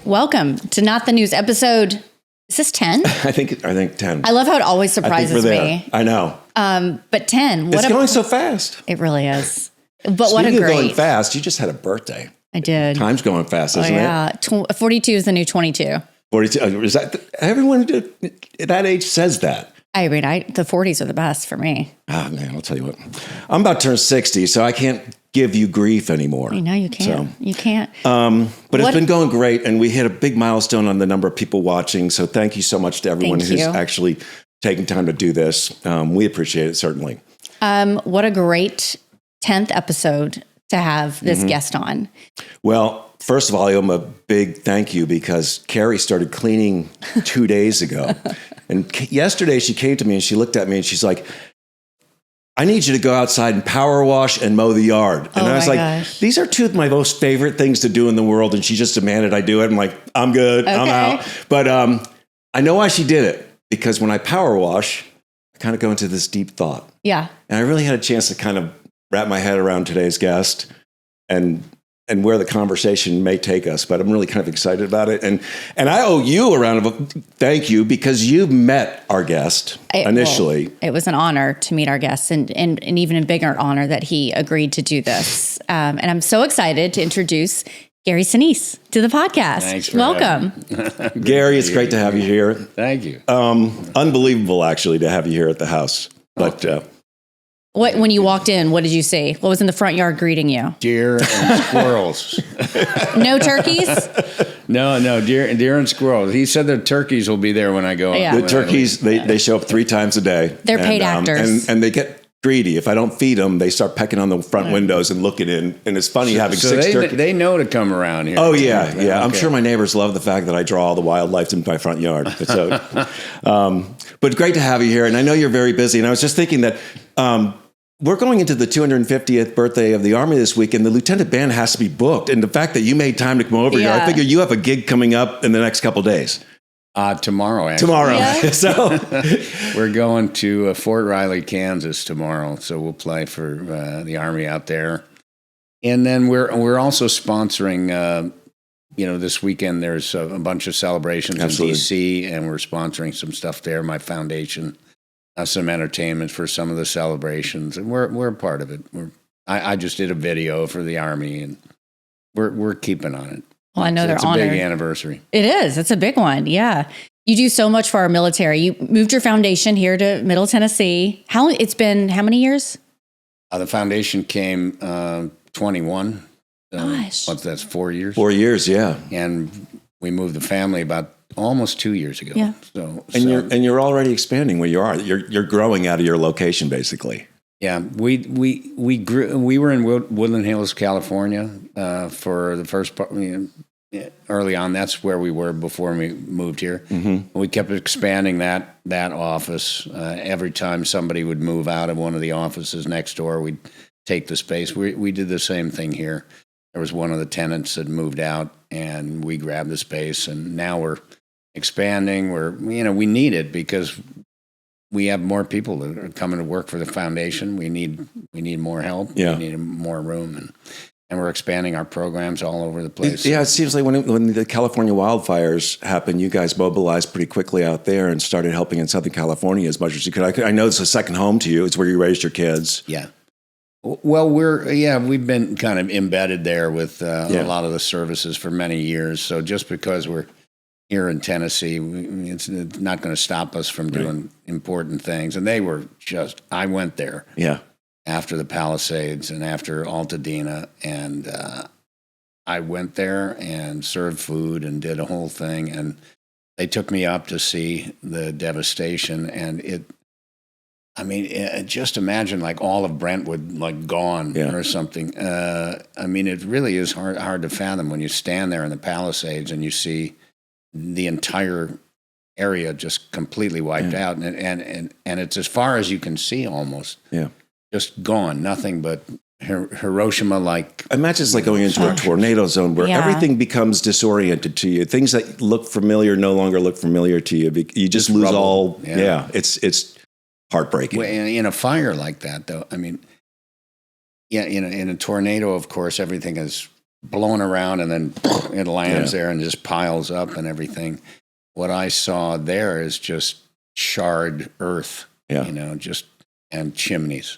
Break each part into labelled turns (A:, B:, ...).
A: Welcome to Not the News episode. Is this 10?
B: I think 10.
A: I love how it always surprises me.
B: I know.
A: But 10.
B: It's going so fast.
A: It really is. But
B: Speaking
A: what a great.
B: of going fast, you just had a birthday.
A: I did.
B: Time's going fast, isn't
A: it? 42 is the new 22.
B: 42. Is that everyone at that age says that?
A: I mean, the 40s are the best for me.
B: Oh, man, I'll tell you what. I'm about to turn 60, so I can't give you grief anymore.
A: I know you can't. So, you can't.
B: But it's been going great, and we hit a big milestone on the number of people watching. So thank you so much to everyone who's actually taking time to do this. We appreciate it, certainly.
A: What a great 10th episode to have this guest on.
B: Well, first of all, I owe him a big thank you because Carrie started cleaning 2 days ago. And yesterday she came to me and she looked at me and she's like, I need you to go outside and power wash and mow the yard. And I was like, these are two of my most favorite things to do in the world. And she just demanded I do it. I'm like, I'm good. Okay. I'm out. But I know why she did it. Because when I power wash, I kind of go into this deep thought.
A: Yeah.
B: And I really had a chance to kind of wrap my head around today's guest and where the conversation may take us, but I'm really kind of excited about it. And I owe you a round of thank you because you met our guest initially.
A: Well, it was an honor to meet our guest and even a bigger honor that he agreed to do this. And I'm so excited to introduce Gary Sinise to the podcast.
C: Thanks for
A: Welcome.
B: Gary, it's great to have you here.
C: Thank you.
B: Unbelievable, actually, to have you here at the house. But
A: when you walked in, what did you see? What was in the front yard greeting you?
C: Deer and squirrels.
A: No turkeys?
C: No, deer and squirrels. He said the turkeys will be there when I go.
A: Yeah.
B: The turkeys, they show up 3 times a day.
A: They're paid actors.
B: And they get greedy. If I don't feed them, they start pecking on the front windows and looking in. And it's funny having 6 turkeys.
C: They know to come around here.
B: Oh, yeah. Okay. I'm sure my neighbors love the fact that I draw all the wildlife in my front yard. But great to have you here. And I know you're very busy. And I was just thinking that we're going into the 250th birthday of the Army this week, and the lieutenant band has to be booked. And the fact that you made time to come over here, I figure you have a gig coming up in the next couple of days.
C: Tomorrow, actually.
B: Tomorrow.
A: Yeah.
B: So
C: we're going to Fort Riley, Kansas tomorrow. So we'll play for the Army out there. And then we're also sponsoring, this weekend there's a bunch of celebrations in D.C., and we're sponsoring some stuff there, my foundation. Some entertainment for some of the celebrations, and we're a part of it. I just did a video for the Army, and we're keeping on it.
A: Well, I know they're honored.
C: It's a big anniversary.
A: It is. It's a big one. Yeah, you do so much for our military. You moved your foundation here to Middle Tennessee. It's been how many years?
C: The foundation came 21.
A: Gosh,
C: that's 4 years.
B: 4 years, yeah.
C: And we moved the family about almost 2 years ago.
A: Yeah.
B: You're already expanding where you are. You're growing out of your location, basically.
C: Yeah, we grew. We were in Woodland Hills, California, for the first part. Early on, that's where we were before we moved here. Mm-hmm. We kept expanding that office. Every time somebody would move out of one of the offices next door, we'd take the space. We did the same thing here. There was one of the tenants that moved out, and we grabbed the space, and now we're expanding. We need it because we have more people that are coming to work for the foundation. We need more help.
B: Yeah.
C: We need more room, and we're expanding our programs all over the place.
B: It seems like when the California wildfires happened, you guys mobilized pretty quickly out there and started helping in Southern California as much as you could. I know it's a second home to you. It's where you raised your kids.
C: Yeah. Well, we've been kind of embedded there with a lot of the services for many years. So just because we're here in Tennessee, it's not going to stop us from doing important things. And I went there after the Palisades and after Altadena, and I went there and served food and did a whole thing. And they took me up to see the devastation, and just imagine like all of Brentwood like gone or something. It really is hard to fathom when you stand there in the Palisades and you see the entire area just completely wiped out, and it's as far as you can see almost. Yeah, just gone, nothing but Hiroshima. Like
B: imagine it's like going into a tornado zone where everything becomes disoriented to you. Things that look familiar no longer look familiar to you. You just lose rubble. All. Yeah, it's heartbreaking.
C: Well, in a fire like that, though, in a tornado, of course, everything is blowing around and then it lands there and just piles up and everything. What I saw there is just charred earth, just and chimneys.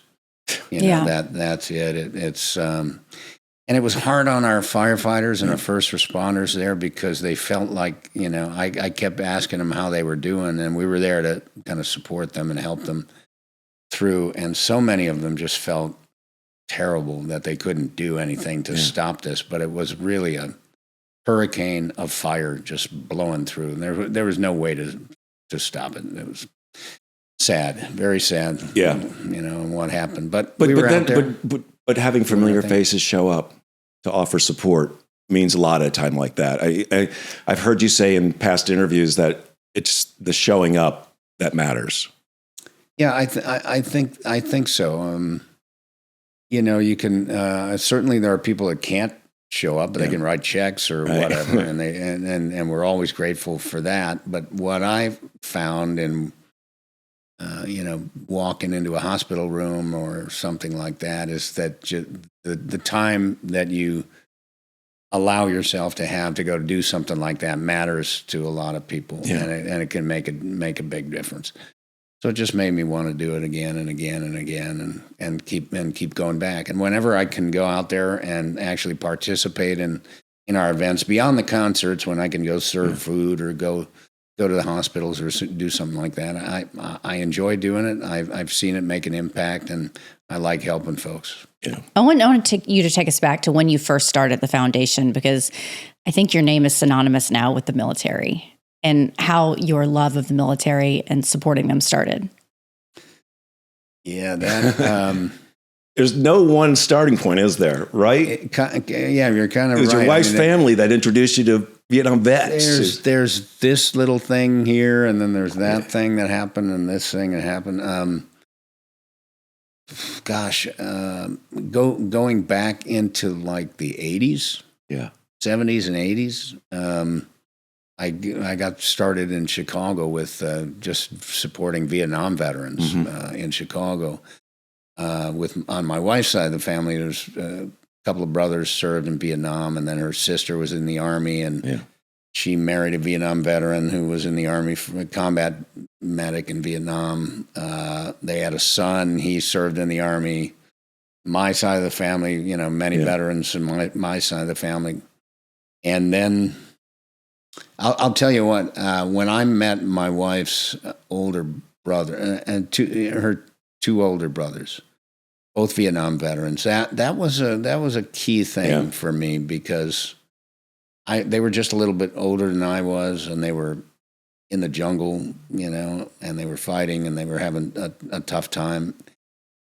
C: That's it. It's and it was hard on our firefighters and our first responders there because they felt like, I kept asking them how they were doing, and we were there to kind of support them and help them through. And so many of them just felt terrible that they couldn't do anything to stop this. But it was really a hurricane of fire just blowing through. And there was no way to stop it. It was sad, very sad.
B: Yeah.
C: What happened. But
B: having familiar faces show up to offer support means a lot at a time like that. I've heard you say in past interviews that it's the showing up that matters.
C: Yeah, I think so. You can certainly there are people that can't show up, but they can write checks or whatever, and we're always grateful for that. But what I've found in walking into a hospital room or something like that is that the time that you allow yourself to have to go do something like that matters to a lot of people, and it can make a big difference. So it just made me want to do it again and again and again and keep going back. And whenever I can go out there and actually participate in our events beyond the concerts, when I can go serve food or go to the hospitals or do something like that, I enjoy doing it. I've seen it make an impact, and I like helping folks.
A: Yeah. I want you to take us back to when you first started the foundation, because I think your name is synonymous now with the military, and how your love of the military and supporting them started.
C: Yeah, that
B: there's no one starting point, is there? Right?
C: You're kind of right.
B: It was your wife's family that introduced you to Vietnam vets.
C: There's this little thing here, and then there's that thing that happened, and this thing that happened. Going back into like the 80s, 70s and 80s. I got started in Chicago with just supporting Vietnam veterans in Chicago. On my wife's side of the family, there's a couple of brothers served in Vietnam, and then her sister was in the Army, and she married a Vietnam veteran who was in the Army, a combat medic in Vietnam. They had a son. He served in the Army. My side of the family, many veterans in my side of the family. And then I'll tell you what, when I met my wife's older brother and her two older brothers, both Vietnam veterans, that was a key thing for me, because they were just a little bit older than I was, and they were in the jungle, and they were fighting, and they were having a tough time,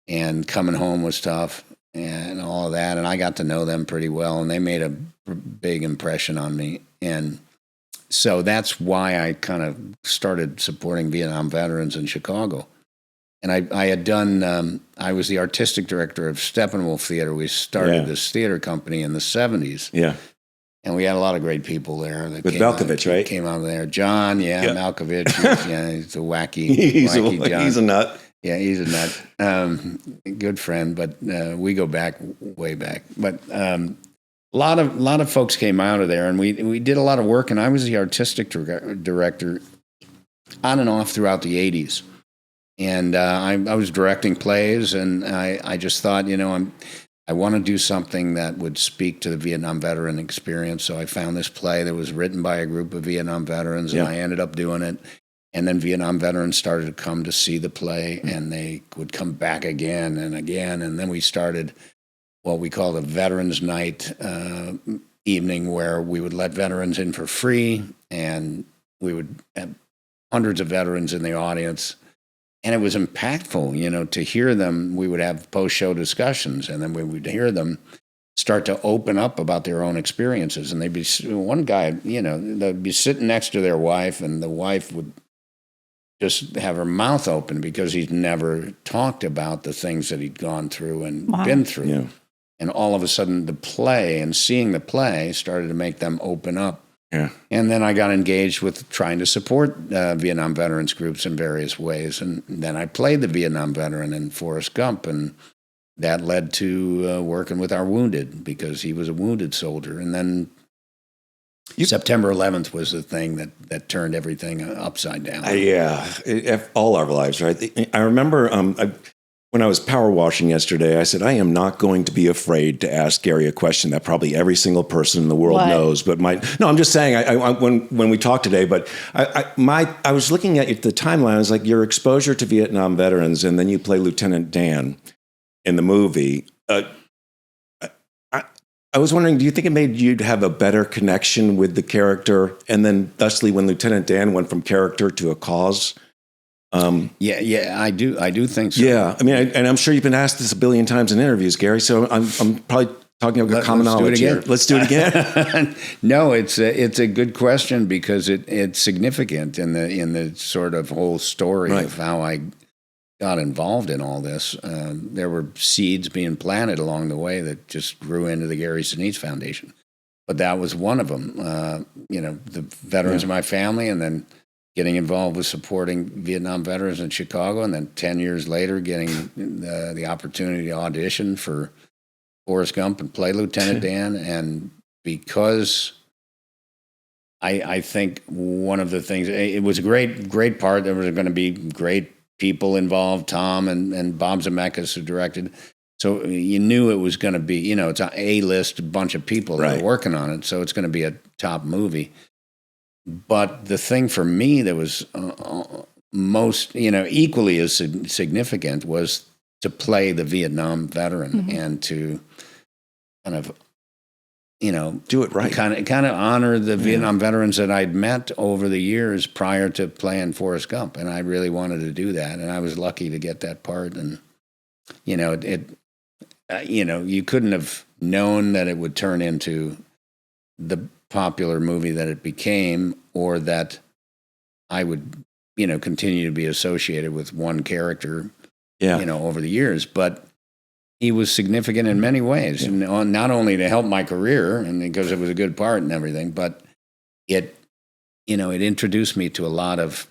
C: and coming home was tough and all of that. And I got to know them pretty well, and they made a big impression on me. And so that's why I kind of started supporting Vietnam veterans in Chicago. And I had done, I was the artistic director of Steppenwolf Theater. We started this theater company in the 70s. Yeah. And we had a lot of great people there. With
B: Malkovich, right?
C: Came out of there. John, Malkovich. He's a wacky John.
B: He's a nut.
C: Yeah, he's a nut. Good friend, but we go back, way back. But a lot of folks came out of there, and we did a lot of work, and I was the artistic director on and off throughout the 80s. And I was directing plays, and I just thought, I want to do something that would speak to the Vietnam veteran experience. So I found this play that was written by a group of Vietnam veterans, and I ended up doing it. And then Vietnam veterans started to come to see the play, and they would come back again and again. And then we started what we called a Veterans Night evening, where we would let veterans in for free, and we would have hundreds of veterans in the audience. And it was impactful, to hear them. We would have post-show discussions, and then we would hear them start to open up about their own experiences. And they'd be, one guy, they'd be sitting next to their wife, and the wife would just have her mouth open because he'd never talked about the things that he'd gone through and been through. Yeah. And all of a sudden, the play and seeing the play started to make them open up. Yeah. And then I got engaged with trying to support Vietnam veterans groups in various ways. And then I played the Vietnam veteran in Forrest Gump. And that led to working with our wounded, because he was a wounded soldier. And then September 11th was the thing that turned everything upside down.
B: All our lives, right? I remember when I was power washing yesterday, I said, I am not going to be afraid to ask Gary a question that probably every single person in the world knows, but no, I'm just saying, when we talked today, but I was looking at the timeline. I was like, your exposure to Vietnam veterans, and then you play Lieutenant Dan in the movie. I was wondering, do you think it made you have a better connection with the character? And then thusly, when Lieutenant Dan went from character to a cause?
C: Yeah, I do think so.
B: Yeah, I mean, and I'm sure you've been asked this a billion times in interviews, Gary, so I'm probably talking about common knowledge here. Let's do it again.
C: No, it's a good question, because it's significant in the sort of whole story of how I got involved in all this. There were seeds being planted along the way that just grew into the Gary Sinise Foundation. But that was one of them. The veterans of my family, and then getting involved with supporting Vietnam veterans in Chicago, and then 10 years later getting the opportunity to audition for Forrest Gump and play Lieutenant Dan. And because I think one of the things, it was a great part. There was going to be great people involved, Tom and Bob Zemeckis, who directed. So you knew it was going to be, it's an A-list bunch of people that are working on it. So it's going to be a top movie. But the thing for me that was most, equally as significant was to play the Vietnam veteran and to kind of,
B: do it right.
C: Kind of honor the Vietnam veterans that I'd met over the years prior to playing Forrest Gump. And I really wanted to do that. And I was lucky to get that part. And, you couldn't have known that it would turn into the popular movie that it became, or that I would, continue to be associated with one character, over the years. But he was significant in many ways, not only to help my career, and because it was a good part and everything, but it introduced me to a lot of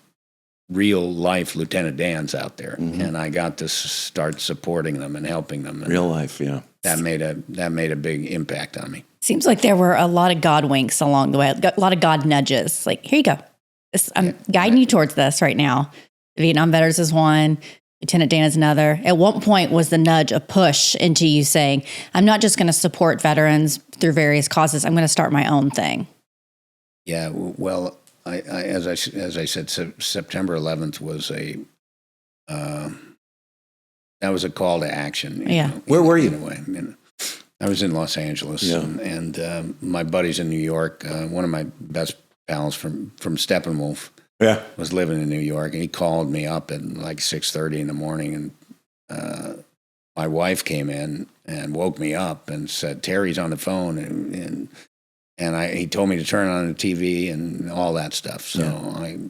C: real life Lieutenant Dans out there, and I got to start supporting them and helping them. And
B: real life,
C: that made a big impact on me.
A: Seems like there were a lot of God winks along the way, a lot of God nudges. Like, here you go. I'm guiding you towards this right now. Vietnam veterans is one. Lieutenant Dan is another. At one point, was the nudge a push into you saying, I'm not just going to support veterans through various causes. I'm going to start my own thing.
C: Yeah, well, I as I said, September 11th was that was a call to action.
B: Where were you?
C: In a way. I was in Los Angeles, and my buddies in New York. One of my best pals from Steppenwolf was living in New York, and he called me up at like 6:30 in the morning, and my wife came in and woke me up and said, Terry's on the phone, and he told me to turn on the TV and all that stuff. So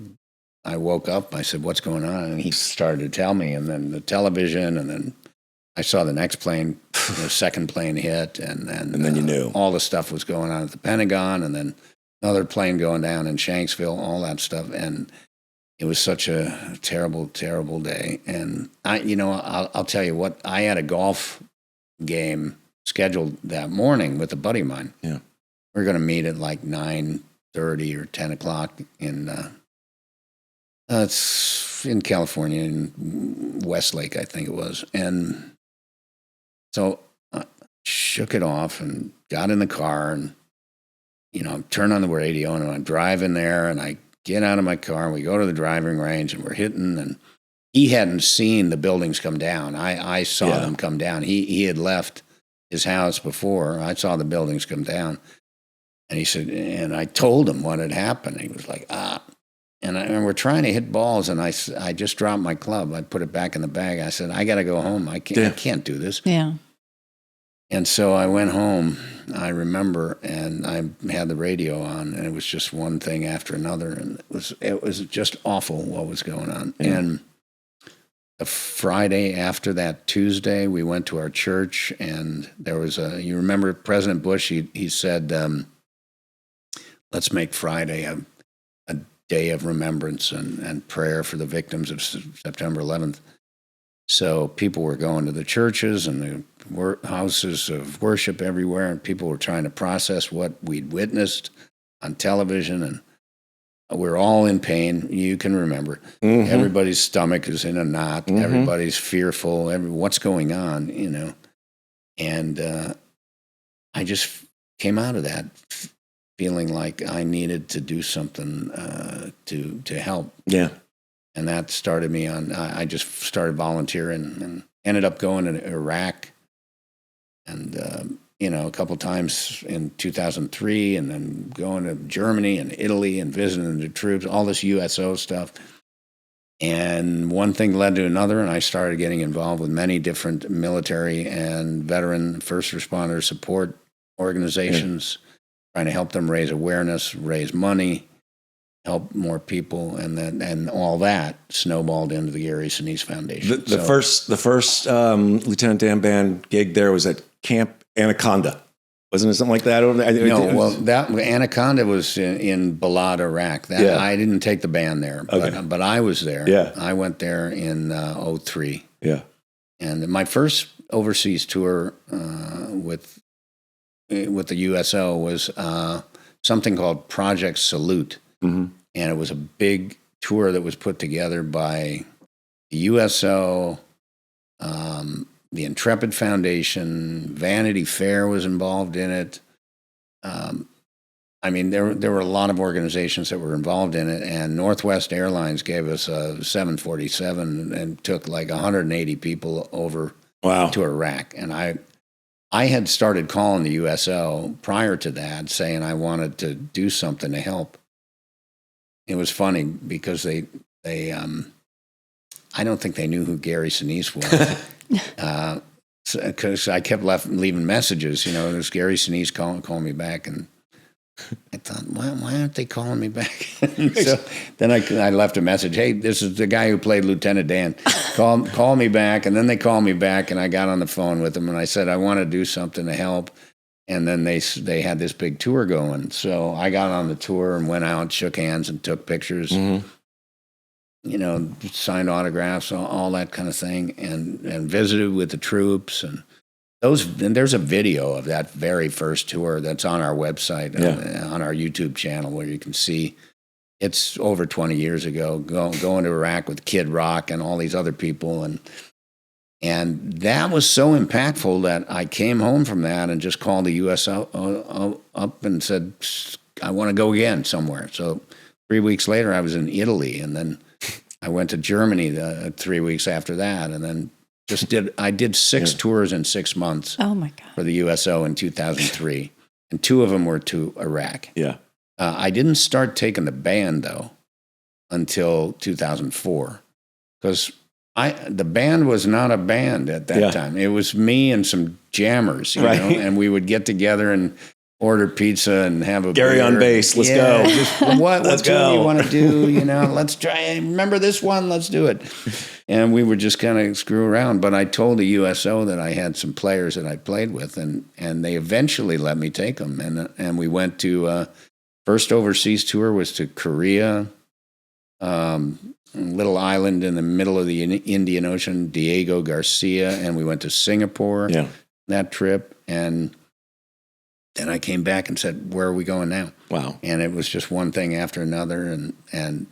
C: I woke up, I said, what's going on? And he started to tell me, and then the television, and then I saw the next plane, the second plane hit, and
B: then you knew
C: all the stuff was going on at the Pentagon, and then another plane going down in Shanksville, all that stuff. And it was such a terrible, terrible day. And I'll tell you what, I had a golf game scheduled that morning with a buddy of mine.
B: Yeah.
C: We're going to meet at like 9:30 or 10 o'clock in, it's in California, in Westlake, I think it was. And so I shook it off and got in the car and, turned on the radio, and I'm driving there, and I get out of my car and we go to the driving range, and we're hitting, and he hadn't seen the buildings come down. I saw them come down. He had left his house before. I saw the buildings come down. And he said, and I told him what had happened. He was like, and we're trying to hit balls, and I just dropped my club. I put it back in the bag. I said, I got to go home. I can't do this.
A: Yeah.
C: And so I went home, I remember, and I had the radio on, and it was just one thing after another, and it was just awful what was going on. Yeah. And the Friday after that, Tuesday, we went to our church, and there was you remember President Bush, he said, let's make Friday a day of remembrance and prayer for the victims of September 11th. So people were going to the churches and the houses of worship everywhere, and people were trying to process what we'd witnessed on television, and we're all in pain. You can remember. Mm-hmm. Everybody's stomach is in a knot. Mm-hmm. Everybody's fearful. What's going on, And I just came out of that feeling like I needed to do something to help.
B: Yeah.
C: And that started me on, I just started volunteering and ended up going to Iraq and, a couple times in 2003, and then going to Germany and Italy and visiting the troops, all this USO stuff. And one thing led to another, and I started getting involved with many different military and veteran first responder support organizations, trying to help them raise awareness, raise money, help more people, and all that snowballed into the Gary Sinise Foundation.
B: The first Lieutenant Dan Band gig there was at Camp Anaconda. Wasn't it something like that?
C: That Anaconda was in Balad, Iraq. I didn't take the band there, but I was there.
B: Yeah.
C: I went there in 2003.
B: Yeah.
C: And my first overseas tour with the USO was something called Project Salute. Mm-hmm. And it was a big tour that was put together by the USO, the Intrepid Foundation, Vanity Fair was involved in it. There were a lot of organizations that were involved in it, and Northwest Airlines gave us a 747 and took like 180 people over to Iraq. And I had started calling the USO prior to that, saying I wanted to do something to help. It was funny because they I don't think they knew who Gary Sinise was. Because I kept leaving messages, there's Gary Sinise calling me back, and I thought, why aren't they calling me back? So then I left a message, hey, this is the guy who played Lieutenant Dan. Call me back. And then they called me back, and I got on the phone with them, and I said, I want to do something to help. And then they had this big tour going. So I got on the tour and went out, shook hands, and took pictures. Mm-hmm. Signed autographs, all that kind of thing, and visited with the troops. And there's a video of that very first tour that's on our website, on our YouTube channel, where you can see it's over 20 years ago, going to Iraq with Kid Rock and all these other people. And that was so impactful that I came home from that and just called the USO up and said, I want to go again somewhere. So 3 weeks later, I was in Italy, and then I went to Germany 3 weeks after that, and then I did 6 tours in 6 months.
A: Oh my God.
C: For the USO in 2003, and 2 of them were to Iraq.
B: Yeah.
C: I didn't start taking the band though until 2004, because the band was not a band at that time. It was me and some jammers, you know, and we would get together and order pizza and have a
B: Gary
C: beer.
B: on bass. Let's go.
C: What do you want to do? Let's try. Remember this one? Let's do it. And we would just kind of screw around. But I told the USO that I had some players that I played with, and they eventually let me take them. And we went to first overseas tour was to Korea, little island in the middle of the Indian Ocean, Diego Garcia, and we went to Singapore. That trip. And then I came back and said, where are we going now?
B: Wow.
C: And it was just one thing after another. And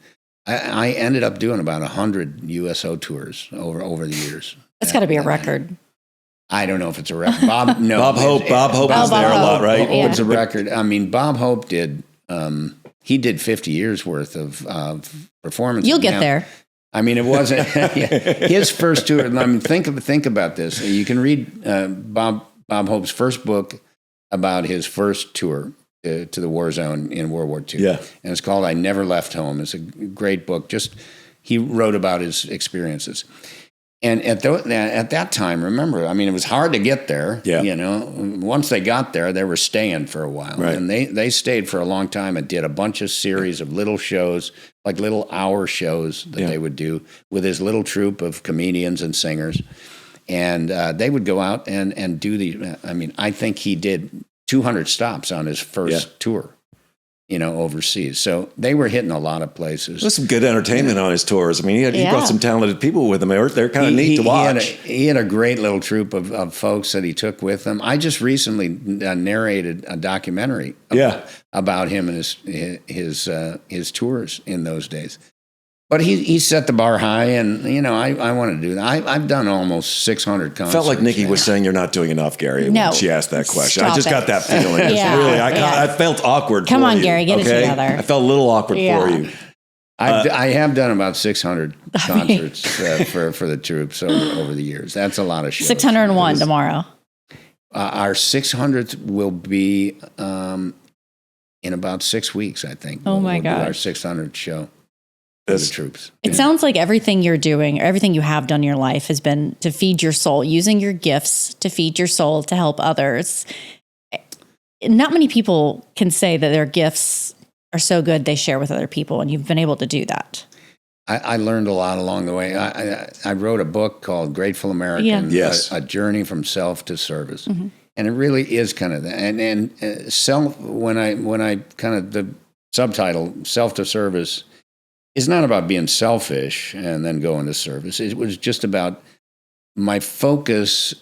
C: I ended up doing about 100 USO tours over the years.
A: That's got to be a record.
C: I don't know if it's a record. Bob Hope
B: was there a lot, right?
C: It's a record. I mean, Bob Hope did, he did 50 years worth of performances.
A: You'll get there.
C: I mean, it wasn't his first tour. I mean, think about this. You can read Bob Hope's first book about his first tour to the war zone in World War II.
B: Yeah.
C: And it's called I Never Left Home. It's a great book. He wrote about his experiences. And at that time, remember, I mean, it was hard to get there.
B: Yeah.
C: Once they got there, they were staying for a while.
B: Right.
C: And they stayed for a long time and did a bunch of series of little shows, like little hour shows that they would do with his little troupe of comedians and singers. And they would go out and do I think he did 200 stops on his first tour. overseas. So they were hitting a lot of places.
B: There's some good entertainment on his tours. I mean, he brought some talented people with him. They're kind of neat to watch.
C: He had a great little troupe of folks that he took with him. I just recently narrated a documentary about him and his tours in those days. But he set the bar high, and I want to do that. I've done almost 600 concerts.
B: Felt like Nikki was saying you're not doing enough, Gary, when she asked that question. I just got that feeling. I felt awkward.
A: Come
B: for
A: on,
B: you,
A: Gary, get it together.
B: I felt a little awkward for you.
C: I have done about 600 concerts for the troops over the years. That's a lot of shows.
A: 601 tomorrow.
C: Our 600th will be in about 6 weeks, I think.
A: Oh my God!
C: Our 600th show. The troops.
A: It sounds like everything you're doing, or everything you have done in your life, has been to feed your soul, using your gifts to feed your soul to help others. Not many people can say that their gifts are so good they share with other people, and you've been able to do that.
C: I learned a lot along the way. I wrote a book called Grateful American, a journey from self to service. Mm-hmm. And it really is kind of that. And self, when I kind of, the subtitle, self to service, is not about being selfish and then going to service. It was just about my focus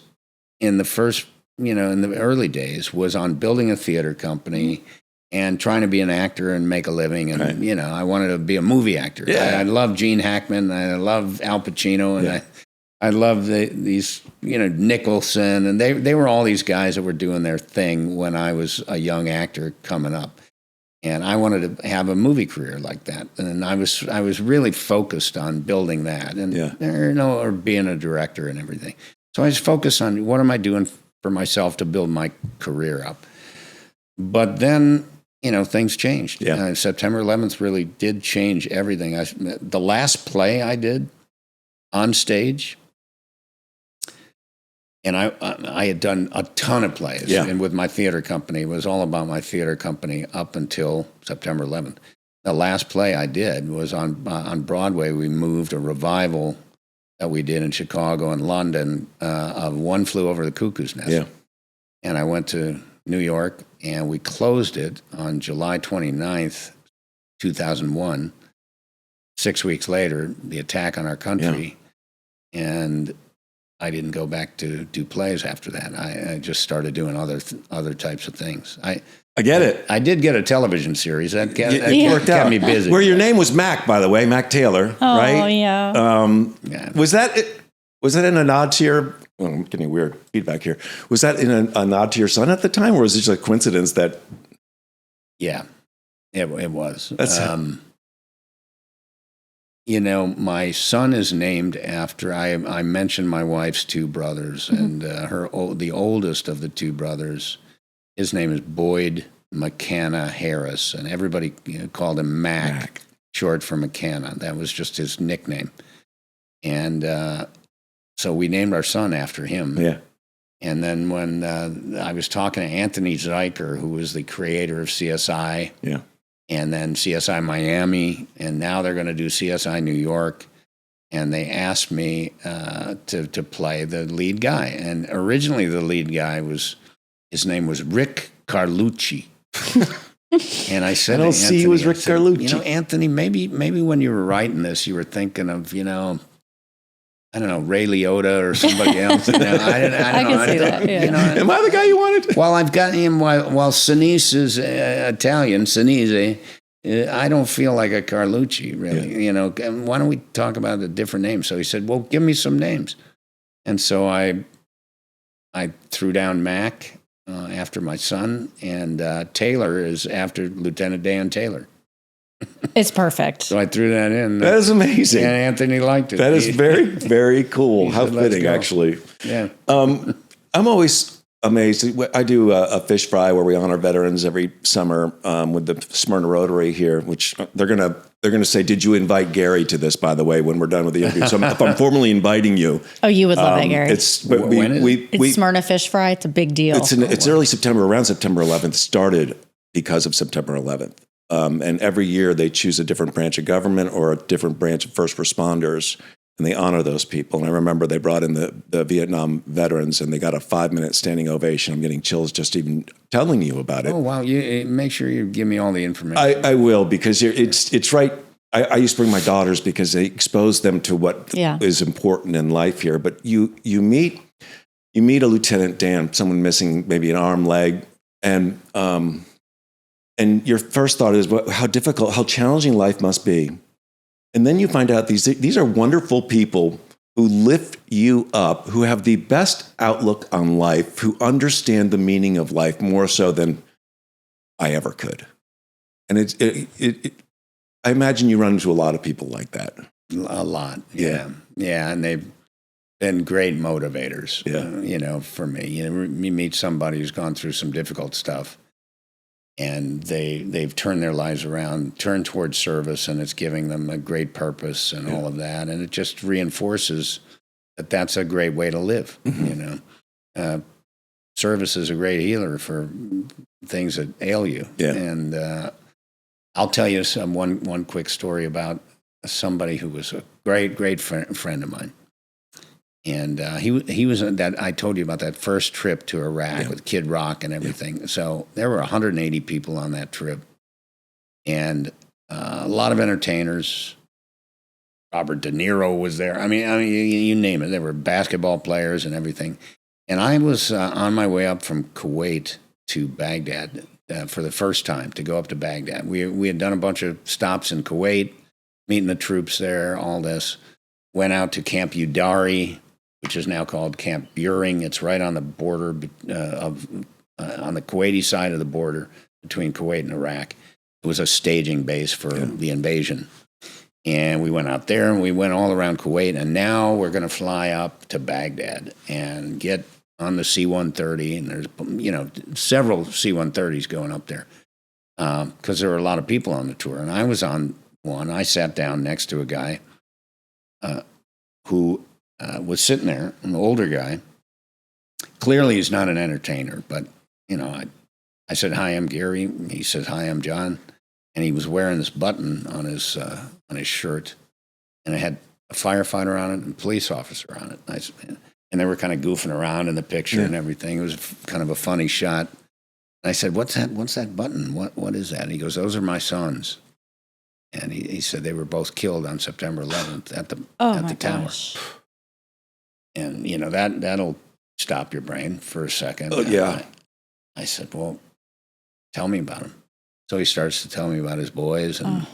C: in the first, in the early days was on building a theater company and trying to be an actor and make a living. And, I wanted to be a movie actor. Yeah. I love Gene Hackman. I love Al Pacino. And I love these, Nicholson. And they were all these guys that were doing their thing when I was a young actor coming up. And I wanted to have a movie career like that. And I was really focused on building that or being a director and everything. So I was focused on what am I doing for myself to build my career up. But then, things changed. Yeah. September 11th really did change everything. The last play I did on stage, and I had done a ton of plays, and with my theater company, it was all about my theater company up until September 11th. The last play I did was on Broadway. We moved a revival that we did in Chicago and London of One Flew Over the Cuckoo's Nest. Yeah. And I went to New York, and we closed it on July 29th, 2001. 6 weeks later, the attack on our country, and I didn't go back to do plays after that. I just started doing other types of things. I
B: get it.
C: I did get a television series that kept me busy.
B: Where your name was Mac, by the way, Mac Taylor, right? Oh
A: yeah.
B: Was that in a nod to your? Oh, I'm getting weird feedback here. Was that in a nod to your son at the time, or was it just a coincidence that?
C: Yeah, it was.
B: That's
C: my son is named after, I mentioned my wife's two brothers, and the oldest of the two brothers, his name is Boyd McCanna Harris, and everybody called him Mac, short for McCanna. That was just his nickname. And so we named our son after him. Yeah. And then when I was talking to Anthony Zeiker, who was the creator of CSI, and then CSI Miami, and now they're going to do CSI New York. And they asked me to play the lead guy. And originally the lead guy his name was Rick Carlucci. And I said,
B: I don't see you as Rick Carlucci.
C: Anthony, maybe when you were writing this, you were thinking of, I don't know, Ray Liotta or somebody else. I don't know.
A: I can see that. Yeah.
B: Am I the guy you wanted?
C: Well, I've got him. While Sinise is Italian, Sinise, I don't feel like a Carlucci, really. Yeah. Why don't we talk about a different name? So he said, well, give me some names. And so I threw down Mac after my son, and Taylor is after Lieutenant Dan Taylor.
A: It's perfect.
C: So I threw that in.
B: That is amazing.
C: And Anthony liked it.
B: That is very, very cool. How fitting, actually.
C: Yeah.
B: I'm always amazed. I do a fish fry where we honor veterans every summer with the Smyrna Rotary here, which they're gonna say, "Did you invite Gary to this?" By the way, when we're done with the interview, so if I'm formally inviting you,
A: you would love that, Gary.
B: It's
A: Smyrna Fish Fry. It's a big deal.
B: It's early September, around September 11th. Started because of September 11th. And every year they choose a different branch of government or a different branch of first responders. and they honor those people. And I remember they brought in the Vietnam veterans, and they got a 5-minute standing ovation. I'm getting chills just even telling you about it.
C: Oh, wow. You make sure you give me all the information.
B: I will, because it's right. I used to bring my daughters because they expose them to what is important in life here. But you meet a Lieutenant Dan, someone missing maybe an arm, leg, and your first thought is how difficult, how challenging life must be. And then you find out these are wonderful people who lift you up, who have the best outlook on life, who understand the meaning of life more so than I ever could. And I imagine you run into a lot of people like that.
C: A lot, yeah. Yeah, and they've been great motivators, for me. You meet somebody who's gone through some difficult stuff, and they've turned their lives around, turned towards service, and it's giving them a great purpose and all of that. And it just reinforces that that's a great way to live, Service is a great healer for things that ail you. Yeah. And I'll tell you one quick story about somebody who was a great friend of mine. And he was that I told you about that first trip to Iraq with Kid Rock and everything. Yeah. So there were 180 people on that trip, and a lot of entertainers. Robert De Niro was there. I mean, you name it. There were basketball players and everything. And I was on my way up from Kuwait to Baghdad for the first time to go up to Baghdad. We had done a bunch of stops in Kuwait, meeting the troops there, all this. Went out to Camp Udari, which is now called Camp Buring. It's right on the border on the Kuwaiti side of the border between Kuwait and Iraq. It was a staging base for the invasion. And we went out there, and we went all around Kuwait, and now we're going to fly up to Baghdad and get on the C-130, and there's several C-130s going up there because there were a lot of people on the tour. And I was on one. I sat down next to a guy who was sitting there, an older guy. Clearly, he's not an entertainer, but I said, "Hi, I'm Gary." He says, "Hi, I'm John," and he was wearing this button on his shirt, and it had a firefighter on it and a police officer on it. And they were kind of goofing around in the picture and everything. It was kind of a funny shot. And I said, "What's that? What's that button? What is that?" And he goes, "Those are my sons." And he said they were both killed on September 11th at the tower.
A: Gosh.
C: And that'll stop your brain for a second.
B: Oh, yeah.
C: I said, "Well, tell me about him." So he starts to tell me about his boys and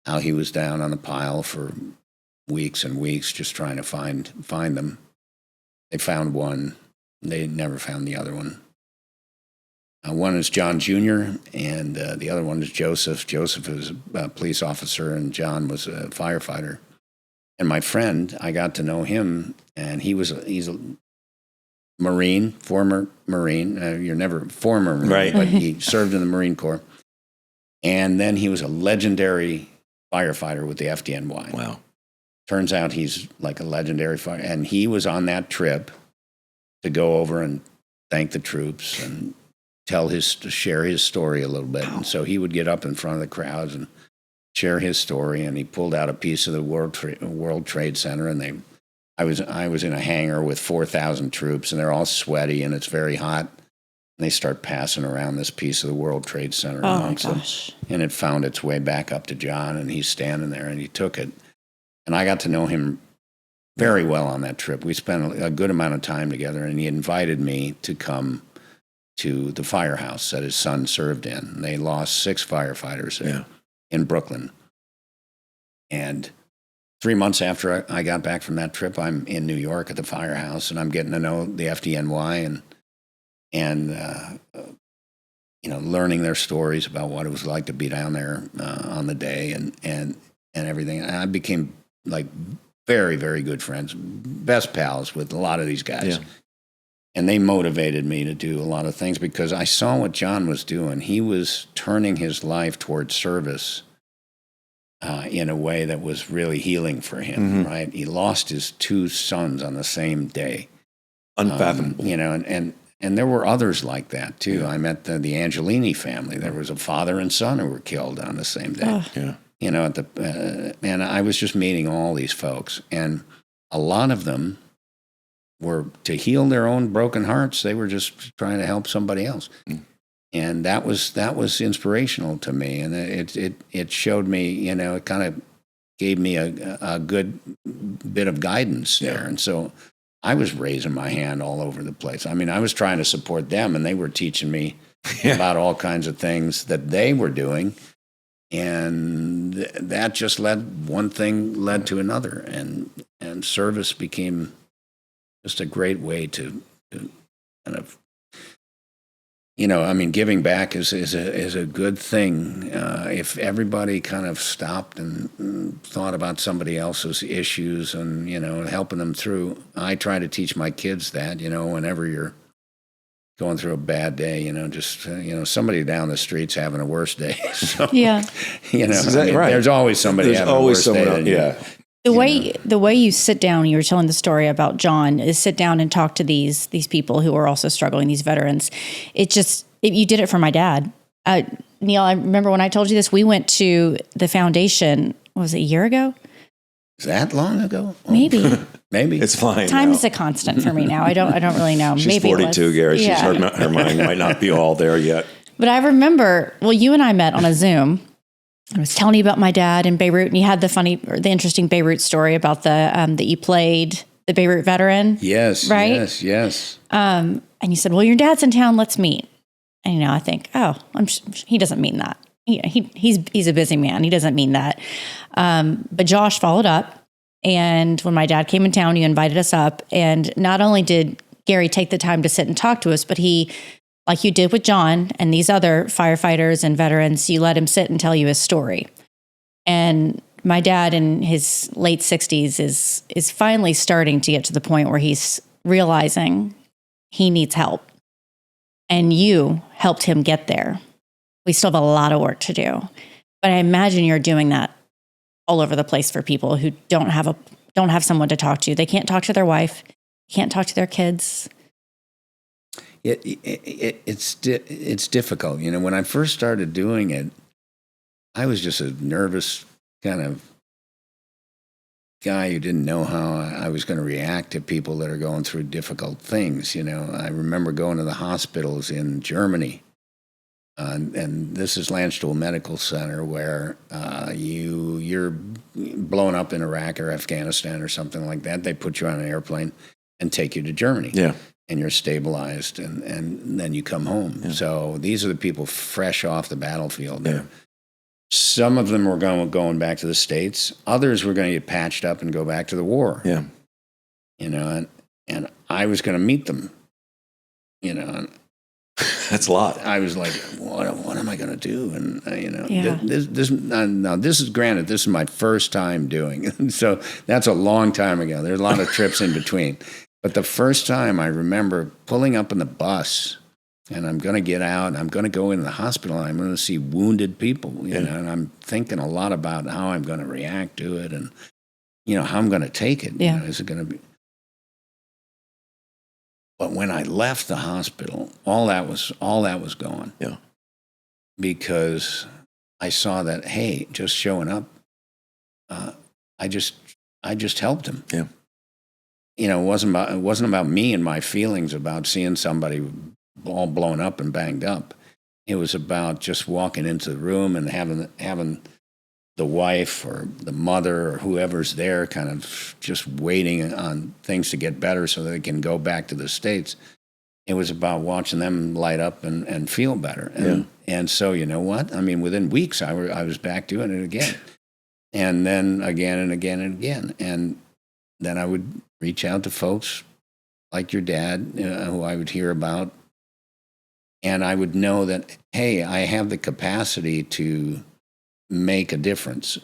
C: how he was down on the pile for weeks and weeks just trying to find them. They found one. They never found the other one. One is John Jr., and the other one is Joseph. Joseph is a police officer, and John was a firefighter. And my friend, I got to know him, and he's a Marine, former Marine. You're never former Marine, right? But he served in the Marine Corps. And then he was a legendary firefighter with the FDNY.
B: Wow.
C: Turns out he's like a legendary firefighter. And he was on that trip to go over and thank the troops and share his story a little bit. Wow. And so he would get up in front of the crowds and share his story. And he pulled out a piece of the World Trade Center. And I was in a hangar with 4,000 troops, and they're all sweaty, and it's very hot. And they start passing around this piece of the World Trade Center amongst them. And it found its way back up to John, and he's standing there, and he took it. And I got to know him very well on that trip. We spent a good amount of time together, and he invited me to come to the firehouse that his son served in. And they lost 6 firefighters there in Brooklyn. And 3 months after I got back from that trip, I'm in New York at the firehouse, and I'm getting to know the FDNY and learning their stories about what it was like to be down there on the day and everything. And I became like very, very good friends, best pals with a lot of these guys. Yeah. And they motivated me to do a lot of things because I saw what John was doing. He was turning his life towards service in a way that was really healing for him, right? He lost his 2 sons on the same day.
B: Unfathomable.
C: And there were others like that, too. Yeah. I met the Angelini family. There was a father and son who were killed on the same day. And I was just meeting all these folks. And a lot of them were to heal their own broken hearts. They were just trying to help somebody else. And that was inspirational to me. And it showed me, it kind of gave me a good bit of guidance there. And so I was raising my hand all over the place. I mean, I was trying to support them, and they were teaching me about all kinds of things that they were doing. And that just one thing led to another. And service became just a great way to kind of, giving back is a good thing. If everybody kind of stopped and thought about somebody else's issues and, helping them through. I try to teach my kids that, whenever you're going through a bad day, somebody down the street's having a worse day. So,
A: Yeah.
B: Right.
C: There's always somebody having a worse day than you.
A: The way you sit down, you were telling the story about John, is sit down and talk to these people who are also struggling, these veterans. You did it for my dad. Neil, I remember when I told you this, we went to the foundation, what was it, a year ago?
C: Is that long ago?
A: Maybe.
C: Maybe.
B: It's fine.
A: Time
B: now.
A: is a constant for me now. I don't really know.
B: She's
A: Maybe
B: 42, Gary.
A: Yeah.
B: Her mind might not be all there yet.
A: But I remember, you and I met on a Zoom. I was telling you about my dad in Beirut, and you had the interesting Beirut story about that you played the Beirut veteran.
C: Yes,
A: right?
C: Yes.
A: And you said, "Well, your dad's in town. Let's meet." And I think, he doesn't mean that. He's a busy man. He doesn't mean that. But Josh followed up, and when my dad came in town, you invited us up, and not only did Gary take the time to sit and talk to us, but he, like you did with John and these other firefighters and veterans, you let him sit and tell you his story. And my dad in his late 60s is finally starting to get to the point where he's realizing he needs help. And you helped him get there. We still have a lot of work to do. But I imagine you're doing that all over the place for people who don't have someone to talk to. They can't talk to their wife, can't talk to their kids.
C: It's difficult. When I first started doing it, I was just a nervous kind of guy who didn't know how I was going to react to people that are going through difficult things. I remember going to the hospitals in Germany, and this is Landstuhl Medical Center, where you're blown up in Iraq or Afghanistan or something like that. They put you on an airplane and take you to Germany. Yeah. And you're stabilized, and then you come home. Yeah. So these are the people fresh off the battlefield. Yeah. Some of them were going back to the States. Others were going to get patched up and go back to the war. Yeah. And I was going to meet them.
B: That's a lot.
C: I was like, what am I going to do? And this is granted. This is my first time doing it, so that's a long time ago. There's a lot of trips in between. But the first time I remember pulling up in the bus, and I'm going to get out, and I'm going to go into the hospital, and I'm going to see wounded people, and I'm thinking a lot about how I'm going to react to it, and, how I'm going to take it.
A: Yeah.
C: Is it going to be? But when I left the hospital, all that was gone. Yeah. Because I saw that, hey, just showing up, I just helped him. Yeah. It wasn't about me and my feelings about seeing somebody all blown up and banged up. It was about just walking into the room and having the wife or the mother or whoever's there kind of just waiting on things to get better so they can go back to the States. It was about watching them light up and feel better. And so, you know what? I mean, within weeks, I was back doing it again. And then again and again and again. And then I would reach out to folks like your dad, who I would hear about. And I would know that, hey, I have the capacity to make a difference.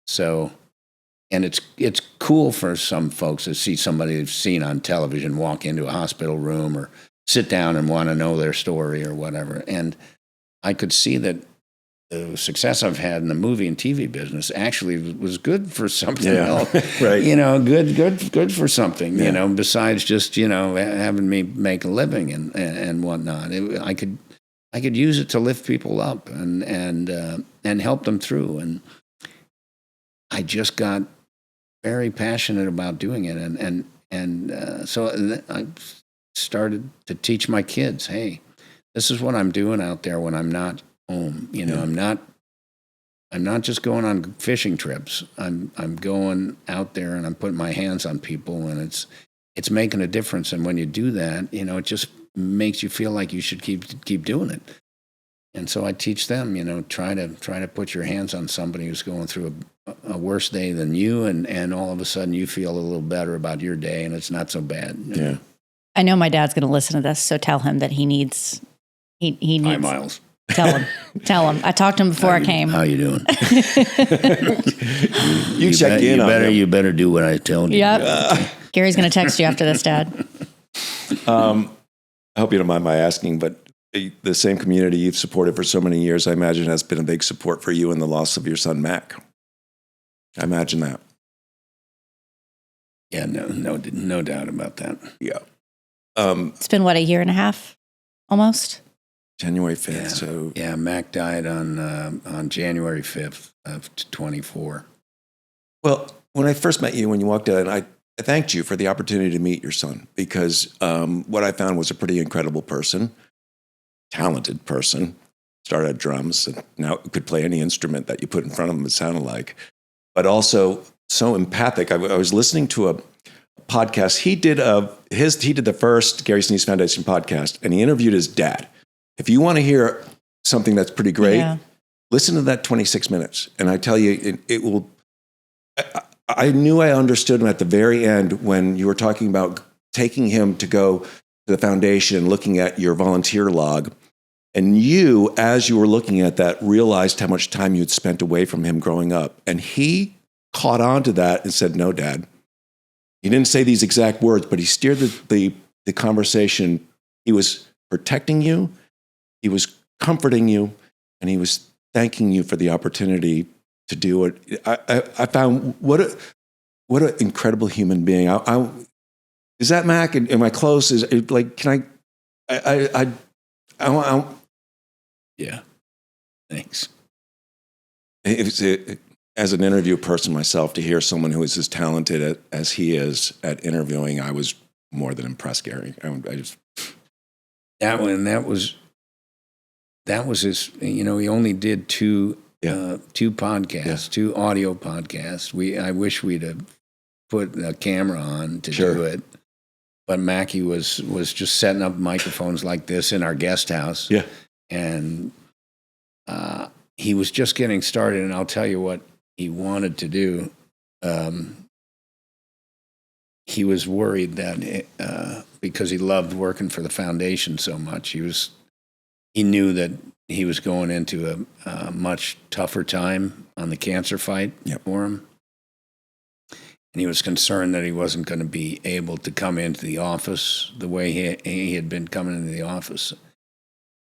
C: So, and it's cool for some folks to see somebody they've seen on television walk into a hospital room or sit down and want to know their story or whatever. And I could see that the success I've had in the movie and TV business actually was good for something else. Right. Good for something, besides just, having me make a living and whatnot. I could use it to lift people up and help them through. And I just got very passionate about doing it. So I started to teach my kids, hey, this is what I'm doing out there when I'm not home. I'm not just going on fishing trips. I'm going out there and I'm putting my hands on people, and it's making a difference. And when you do that, it just makes you feel like you should keep doing it. And so I teach them, try to put your hands on somebody who's going through a worse day than you, and all of a sudden you feel a little better about your day, and it's not so bad.
B: Yeah.
A: I know my dad's going to listen to this, so tell him that he needs.
C: Hi, Miles.
A: Tell him. I talked to him before I came.
C: How you doing?
B: you check in on him.
C: You better do what I tell you.
A: Yep. Gary's going to text you after this, Dad.
B: I hope you don't mind my asking, but the same community you've supported for so many years, I imagine, has been a big support for you in the loss of your son, Mac. I imagine that.
C: Yeah, no doubt about that.
B: Yeah.
A: It's been, a year and a half, almost?
B: January 5th.
C: Yeah.
B: So
C: yeah, Mac died on January 5th of 24.
B: Well, when I first met you, when you walked in, I thanked you for the opportunity to meet your son, because what I found was a pretty incredible person, talented person, started at drums, and now could play any instrument that you put in front of him, it sounded like, but also so empathic. I was listening to a podcast. He did the first Gary Sinise Foundation podcast, and he interviewed his dad. If you want to hear something that's pretty great, listen to that 26 minutes. And I tell you, it will. I knew I understood him at the very end when you were talking about taking him to go to the foundation, looking at your volunteer log. And you, as you were looking at that, realized how much time you'd spent away from him growing up. And he caught on to that and said, "No, Dad." He didn't say these exact words, but he steered the conversation. He was protecting you. He was comforting you, and he was thanking you for the opportunity to do it. I found what an incredible human being. Is that Mac? Am I close? Is it like? Can I?
C: Yeah. Thanks.
B: As an interview person myself, to hear someone who is as talented as he is at interviewing, I was more than impressed, Gary.
C: That was his, he only did two podcasts, 2 audio podcasts. I wish we'd have put a camera on to do it. But Mackie was just setting up microphones like this in our guest house.
B: Yeah.
C: And he was just getting started, and I'll tell you what he wanted to do. He was worried that because he loved working for the foundation so much, he knew that he was going into a much tougher time on the cancer fight for him. And he was concerned that he wasn't going to be able to come into the office the way he had been coming into the office.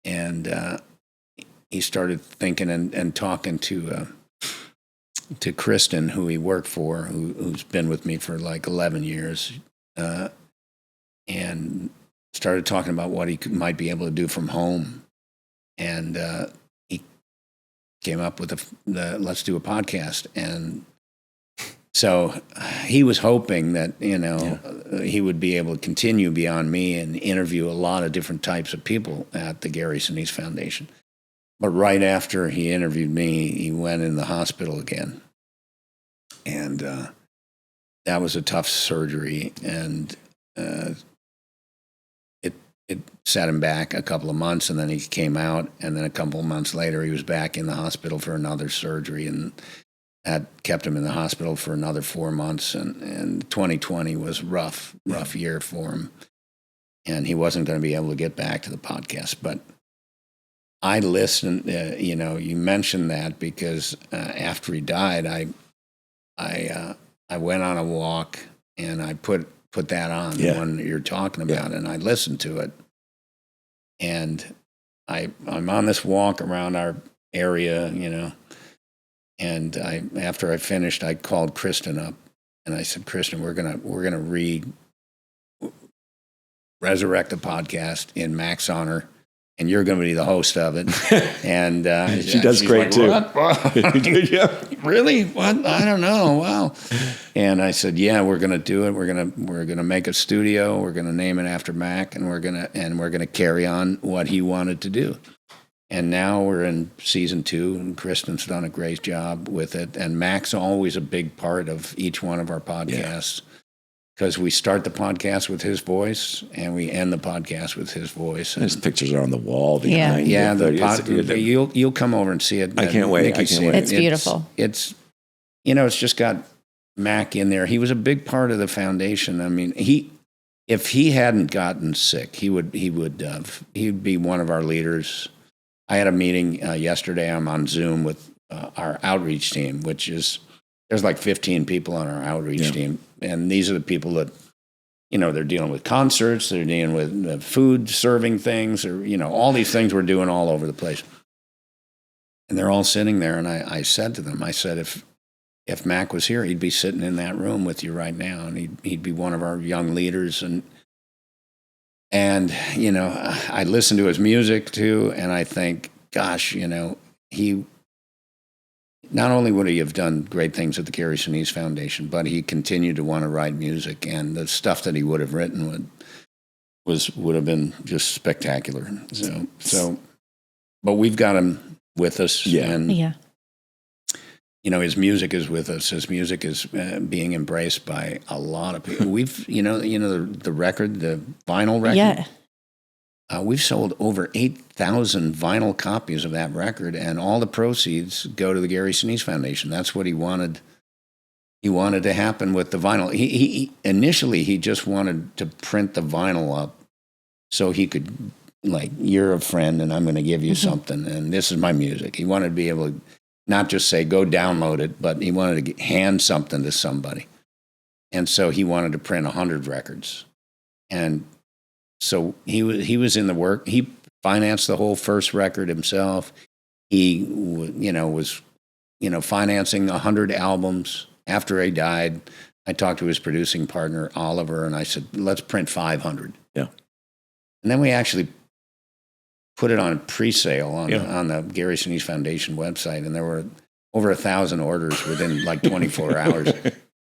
C: And he started thinking and talking to Kristen, who he worked for, who's been with me for like 11 years, and started talking about what he might be able to do from home. And he came up with let's do a podcast. And so he was hoping that, he would be able to continue beyond me and interview a lot of different types of people at the Gary Sinise Foundation. But right after he interviewed me, he went in the hospital again. And that was a tough surgery. And it set him back a couple of months, and then he came out. And then a couple of months later, he was back in the hospital for another surgery. And that kept him in the hospital for another 4 months. And 2020 was a rough year for him. And he wasn't going to be able to get back to the podcast. But I listened, you mentioned that because after he died, I went on a walk and I put that on, the one that you're talking about, and I listened to it. And I'm on this walk around our area, and after I finished, I called Kristen up and I said, "Kristen, we're gonna resurrect the podcast in Mac's honor. and you're going to be the host of it. And
B: she does great too.
C: Yeah. Really? What? I don't know. Wow. And I said, yeah, we're going to do it. We're going to make a studio. We're going to name it after Mac, and we're going to carry on what he wanted to do. And now we're in season 2, and Kristen's done a great job with it. And Mac's always a big part of each one of our podcasts. Yeah. Because we start the podcast with his voice, and we end the podcast with his voice. And
B: his pictures are on the wall behind.
C: Yeah, you'll come over and see it.
B: I can't wait.
A: It's beautiful.
C: It's just got Mac in there. He was a big part of the foundation. I mean, if he hadn't gotten sick, he'd be one of our leaders. I had a meeting yesterday. I'm on Zoom with our outreach team, which is. There's like 15 people on our outreach team, and these are the people that, they're dealing with concerts, they're dealing with food serving things, or, all these things we're doing all over the place. And they're all sitting there, and I said to them, if Mac was here, he'd be sitting in that room with you right now, and he'd be one of our young leaders. And I listen to his music too, and I think, gosh, he. Not only would he have done great things at the Gary Sinise Foundation, but he continued to want to write music, and the stuff that he would have written would have been just spectacular. But we've got him with us, and his music is with us. His music is being embraced by a lot of people. We've the record, the vinyl record. Yeah. We've sold over 8,000 vinyl copies of that record, and all the proceeds go to the Gary Sinise Foundation. That's what he wanted. He wanted to happen with the vinyl. He initially just wanted to print the vinyl up so he could, like, you're a friend, and I'm going to give you something, and this is my music. He wanted to be able to not just say, go download it, but he wanted to hand something to somebody. And so he wanted to print 100 records. And so he was in the work. He financed the whole first record himself. He, was, financing 100 albums. After he died, I talked to his producing partner, Oliver, and I said, let's print 500. Yeah. And then we actually put it on pre-sale on the Gary Sinise Foundation website, and there were over 1,000 orders within like 24 hours.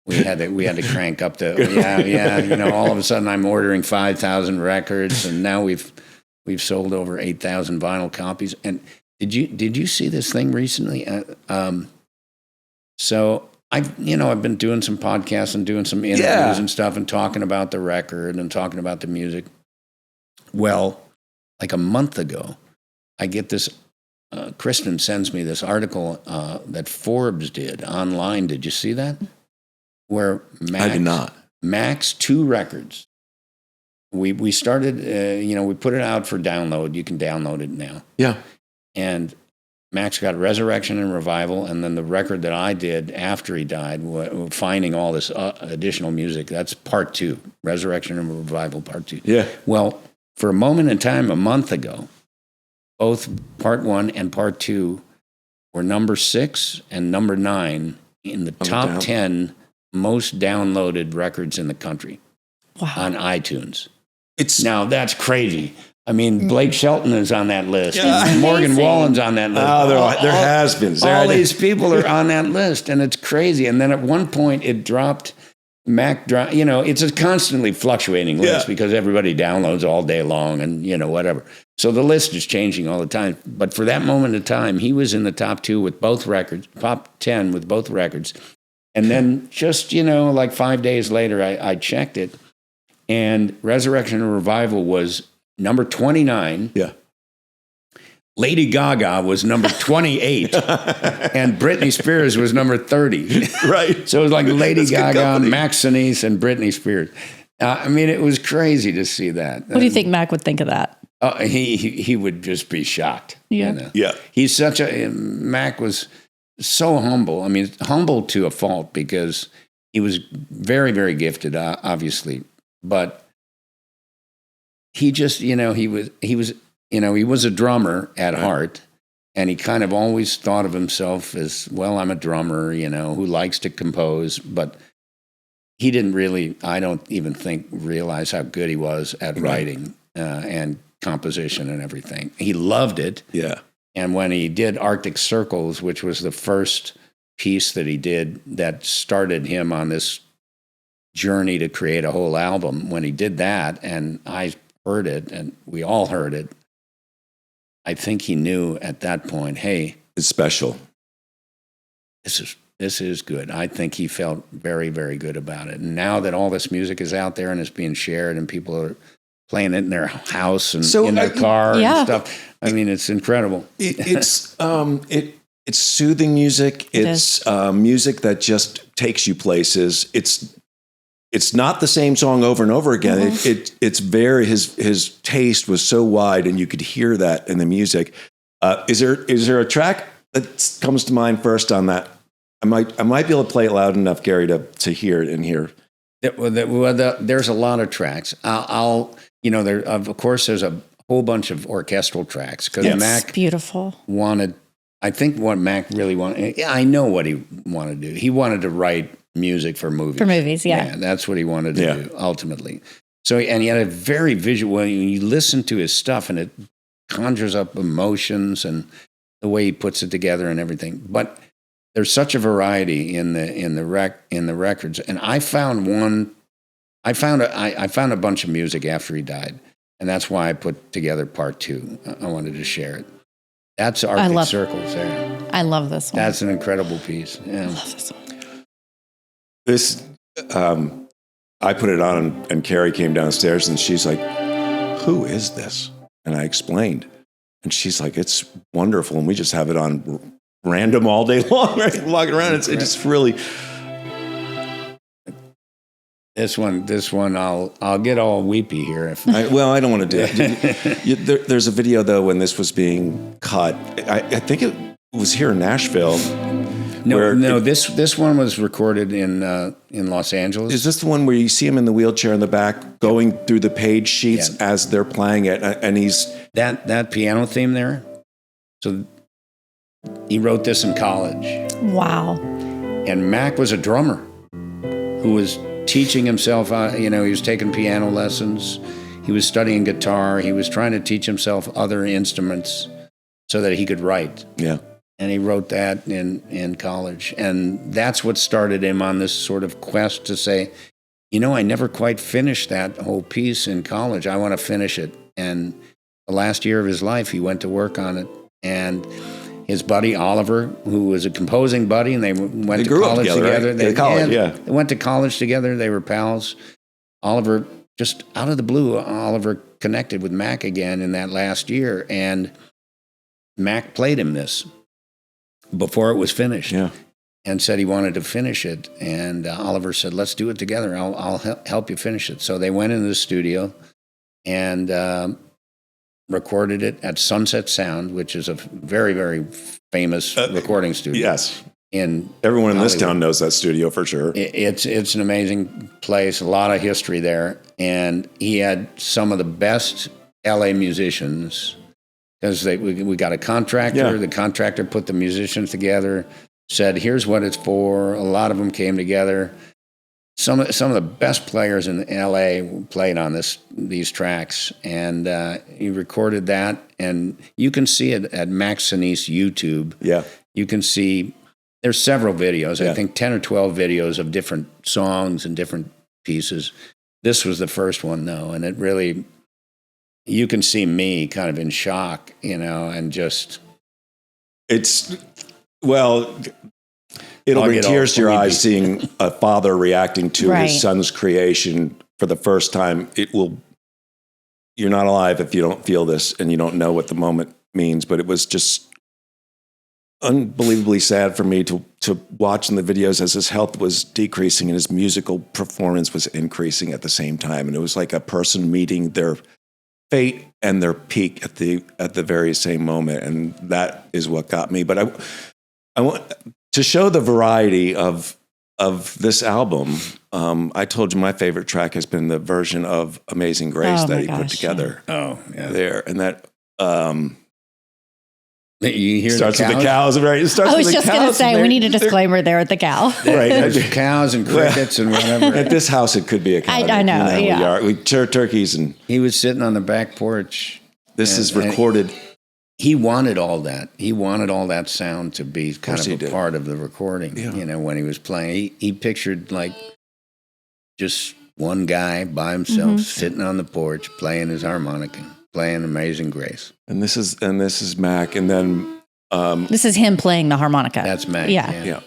C: We had to crank up the all of a sudden I'm ordering 5,000 records, and now we've sold over 8,000 vinyl copies. And did you see this thing recently? So I've been doing some podcasts and doing some interviews and stuff, and talking about the record and talking about the music. Well, like a month ago, I get this. Kristen sends me this article that Forbes did online. Did you see that? Where
B: I did not.
C: Mac's 2 records. We started, we put it out for download. You can download it now. Yeah. And Mac's got Resurrection and Revival, and then the record that I did after he died, finding all this additional music, that's part 2, Resurrection and Revival part 2. Yeah. Well, for a moment in time, a month ago, both part 1 and part 2 were number 6 and number 9 in the top 10 most downloaded recorers in the country on iTunes. Now that's crazy. I mean, Blake Shelton is on that list. Yeah. Morgan Wallen's on that list.
B: Oh, there has been.
C: All these people are on that list, and it's crazy. And then at one point it dropped. It's a constantly fluctuating list because everybody downloads all day long and, whatever. So the list is changing all the time. But for that moment of time, he was in the top 2 with both records, top 10 with both records. And then just, like 5 days later, I checked it, and Resurrection and Revival was number 29. Yeah. Lady Gaga was number 28, and Britney Spears was number 30. Right. So it was like Lady Gaga, Mac Sinise, and Britney Spears. It was crazy to see that.
A: What do you think Mac would think of that?
C: He would just be shocked.
A: Yeah.
C: Yeah. He's Mac was so humble. Humble to a fault, because he was very, very gifted, obviously. But he just, he was a drummer at heart, and he kind of always thought of himself as, well, I'm a drummer, who likes to compose. But he didn't really, I don't even think, realize how good he was at writing. And composition and everything. He loved it.
B: Yeah.
C: And when he did Arctic Circles, which was the first piece that he did that started him on this journey to create a whole album, when he did that, and I heard it, and we all heard it, I think he knew at that point, hey,
B: it's special.
C: This is good. I think he felt very, very good about it. And now that all this music is out there and it's being shared and people are playing it in their house and in their car and stuff, I mean, it's incredible.
B: It's soothing music. It's music that just takes you places. It's not the same song over and over again. Mm-hmm. It's very his taste was so wide, and you could hear that in the music. Is there a track that comes to mind first on that? I might be able to play it loud enough, Gary, to hear it in here.
C: There's a lot of tracks. There of course there's a whole bunch of orchestral tracks because Mac
A: beautiful
C: wanted. I think what Mac really wanted. Yeah, I know what he wanted to do. He wanted to write music for movies.
A: For movies, yeah.
C: That's what he wanted to do ultimately. So, and he had a very visual. When you listen to his stuff, and it conjures up emotions and the way he puts it together and everything. But there's such a variety in the records, and I found one. I found a bunch of music after he died, and that's why I put together part 2. I wanted to share it. That's Arctic Circles there.
A: I love this one.
C: That's an incredible piece. Yeah. I love this
B: one. This, I put it on, and Carrie came downstairs, and she's like, "Who is this?" And I explained, and she's like, "It's wonderful," and we just have it on random all day long, right? Walking around, it's just really.
C: This one, I'll get all weepy here.
B: I don't want to do it. There's a video though when this was being cut. I think it was here in Nashville.
C: This one was recorded in Los Angeles.
B: Is this the one where you see him in the wheelchair in the back, going through the page sheets as they're playing it, and he's
C: that piano theme there? So he wrote this in college.
A: Wow.
C: And Mac was a drummer who was teaching himself, he was taking piano lessons. He was studying guitar. He was trying to teach himself other instruments so that he could write.
B: Yeah.
C: And he wrote that in college. And that's what started him on this sort of quest to say, I never quite finished that whole piece in college. I want to finish it. And the last year of his life, he went to work on it. And his buddy Oliver, who was a composing buddy, and they went to college together.
B: Right?
C: They went to college together. They were pals. Oliver, just out of the blue, Oliver connected with Mac again in that last year, and Mac played him this before it was finished, and said he wanted to finish it. And Oliver said, "Let's do it together. I'll help you finish it." So they went into the studio and recorded it at Sunset Sound, which is a very, very famous recording studio.
B: Yes.
C: In
B: everyone in
C: Hollywood.
B: this town knows that studio for sure.
C: It's an amazing place, a lot of history there. And he had some of the best LA musicians because we got a contractor. Yeah. The contractor put the musicians together, said, "Here's what it's for." A lot of them came together. Some of the best players in LA played on these tracks, and he recorded that, and you can see it at Mac Sinise YouTube.
B: Yeah,
C: you can see there's several videos. I think 10 or 12 videos of different songs and different pieces. This was the first one though, and it really, you can see me kind of in shock, and just It'll bring tears to your eyes seeing a father reacting to his son's creation for the first time. You're not alive if you don't feel this and you don't know what the moment means. But it was just unbelievably sad for me to watch in the videos as his health was decreasing and his musical performance was increasing at the same time. And it was like a person meeting their fate and their peak at the very same moment. And that is what got me. But I want to show the variety of this album. I told you my favorite track has been the version of Amazing Grace that he put together. There, and that you hear
B: starts with the cows, right? It starts
A: I was
B: with
A: just going to say we need a disclaimer there at the cow,
B: right?
C: There's cows and crickets and whatever.
B: At this house, it could be a cow.
A: I know.
B: We turkeys and
C: he was sitting on the back porch
B: This is recorded.
C: He wanted all that. He wanted all that sound to be kind of a part of the recording.
B: Yeah.
C: You know, when he was playing, he pictured like just one guy by himself sitting on the porch playing his harmonica, playing Amazing Grace.
B: And this is Mac, and then
A: this is him playing the harmonica.
C: That's Mac.
B: Yeah.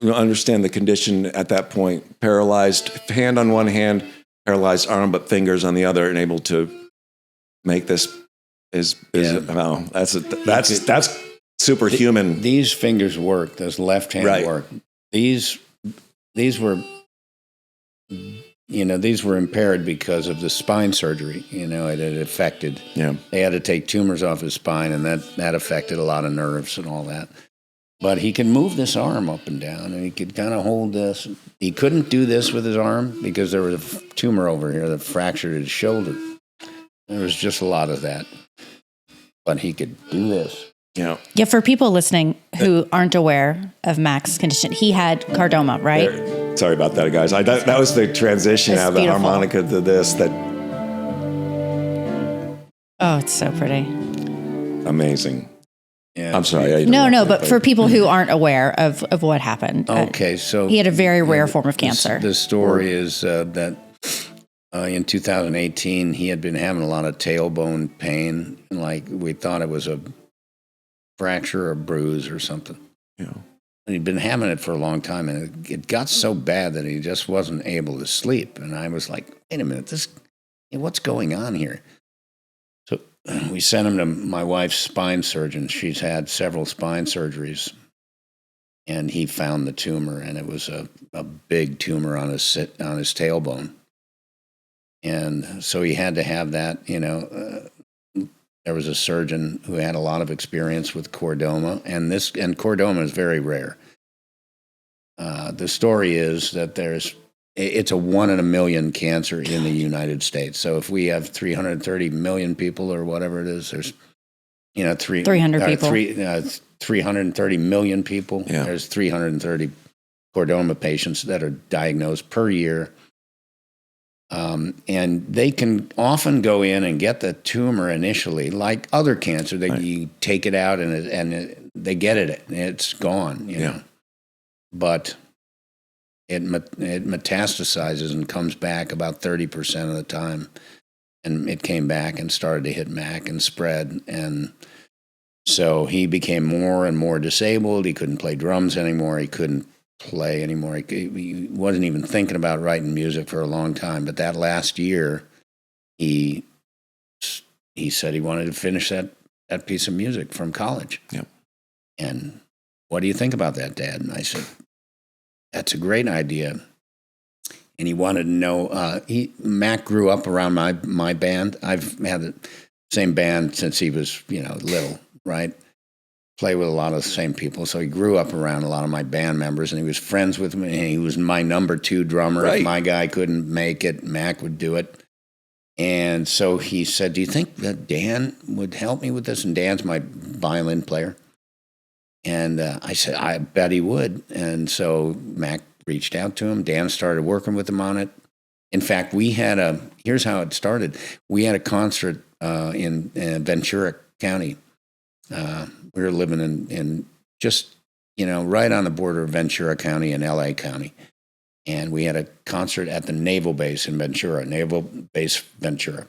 B: You understand the condition at that point: paralyzed hand on one hand, paralyzed arm, but fingers on the other, and able to make this. Wow, that's superhuman.
C: These fingers work. Those left hand work. These were, these were impaired because of the spine surgery. You know, it had affected.
B: Yeah,
C: they had to take tumors off his spine, and that affected a lot of nerves and all that. But he could move this arm up and down, and he could kind of hold this. He couldn't do this with his arm because there was a tumor over here that fractured his shoulder. There was just a lot of that. But he could do this.
B: Yeah.
A: Yeah, for people listening who aren't aware of Mac's condition, he had chordoma, right?
B: Sorry about that, guys. That was the transition out of the harmonica to this.
A: Oh, it's so pretty.
B: Amazing.
C: Yeah.
B: I'm sorry.
A: No, but for people who aren't aware of what happened.
C: Okay, so
A: he had a very rare form of cancer.
C: The story is that in 2018, he had been having a lot of tailbone pain. Like we thought it was a fracture or bruise or something.
B: Yeah.
C: And he'd been having it for a long time, and it got so bad that he just wasn't able to sleep. And I was like, wait a minute, what's going on here? So we sent him to my wife's spine surgeon. She's had several spine surgeries. And he found the tumor, and it was a big tumor on his tailbone. And so he had to have that, there was a surgeon who had a lot of experience with chordoma, and chordoma is very rare. The story is that it's a 1 in a million cancer in the United States. So if we have 330 million people or whatever it is, there's,
A: 300 people.
C: 330 million people.
B: Yeah.
C: There's 330 chordoma patients that are diagnosed per year. And they can often go in and get the tumor initially, like other cancer, that you take it out and they get it, and it's gone, you know. But it metastasizes and comes back about 30% of the time. And it came back and started to hit Mac and spread. And so he became more and more disabled. He couldn't play drums anymore. He couldn't play anymore. He wasn't even thinking about writing music for a long time. But that last year, he said he wanted to finish that piece of music from college.
B: Yep.
C: And what do you think about that, Dad? And I said, that's a great idea. And he wanted to know, Mac grew up around my band. I've had the same band since he was, little, right? Play with a lot of the same people. So he grew up around a lot of my band members, and he was friends with me. And he was my number 2 drummer.
B: Right.
C: If my guy couldn't make it, Mac would do it. And so he said, do you think that Dan would help me with this? And Dan's my violin player. And I said, I bet he would. And so Mac reached out to him. Dan started working with him on it. In fact, here's how it started. We had a concert in Ventura County. We were living in just, right on the border of Ventura County and LA County. And we had a concert at the Naval Base in Ventura, Naval Base Ventura.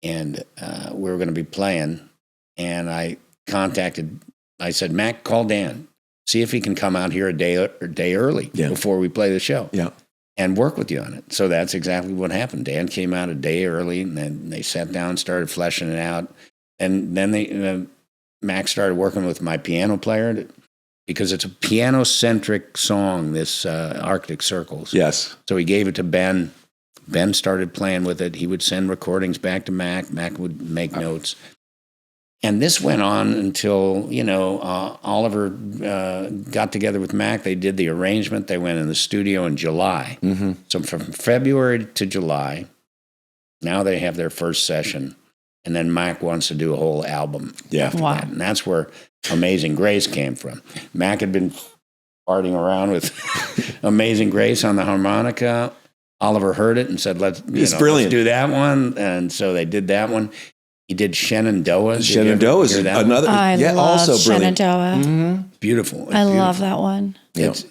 C: And we were going to be playing. And I said, Mac, call Dan. See if he can come out here a day early before we play the show.
B: Yeah.
C: And work with you on it. So that's exactly what happened. Dan came out a day early, and then they sat down and started fleshing it out. And then Mac started working with my piano player because it's a piano-centric song, this Arctic Circles.
B: Yes.
C: So he gave it to Ben. Ben started playing with it. He would send recordings back to Mac. Mac would make notes. And this went on until, Oliver got together with Mac. They did the arrangement. They went in the studio in July. Mm-hmm. So from February to July, now they have their first session. And then Mac wants to do a whole album after that. And that's where Amazing Grace came from. Mac had been farting around with Amazing Grace on the harmonica. Oliver heard it and said, let's do that one. And so they did that one. He did Shenandoah. Did you ever
B: Shenandoah is
C: hear that one?
B: another.
A: I love
B: also brilliant.
A: Shenandoah.
C: Beautiful. It's
A: I
C: beautiful.
A: love that one.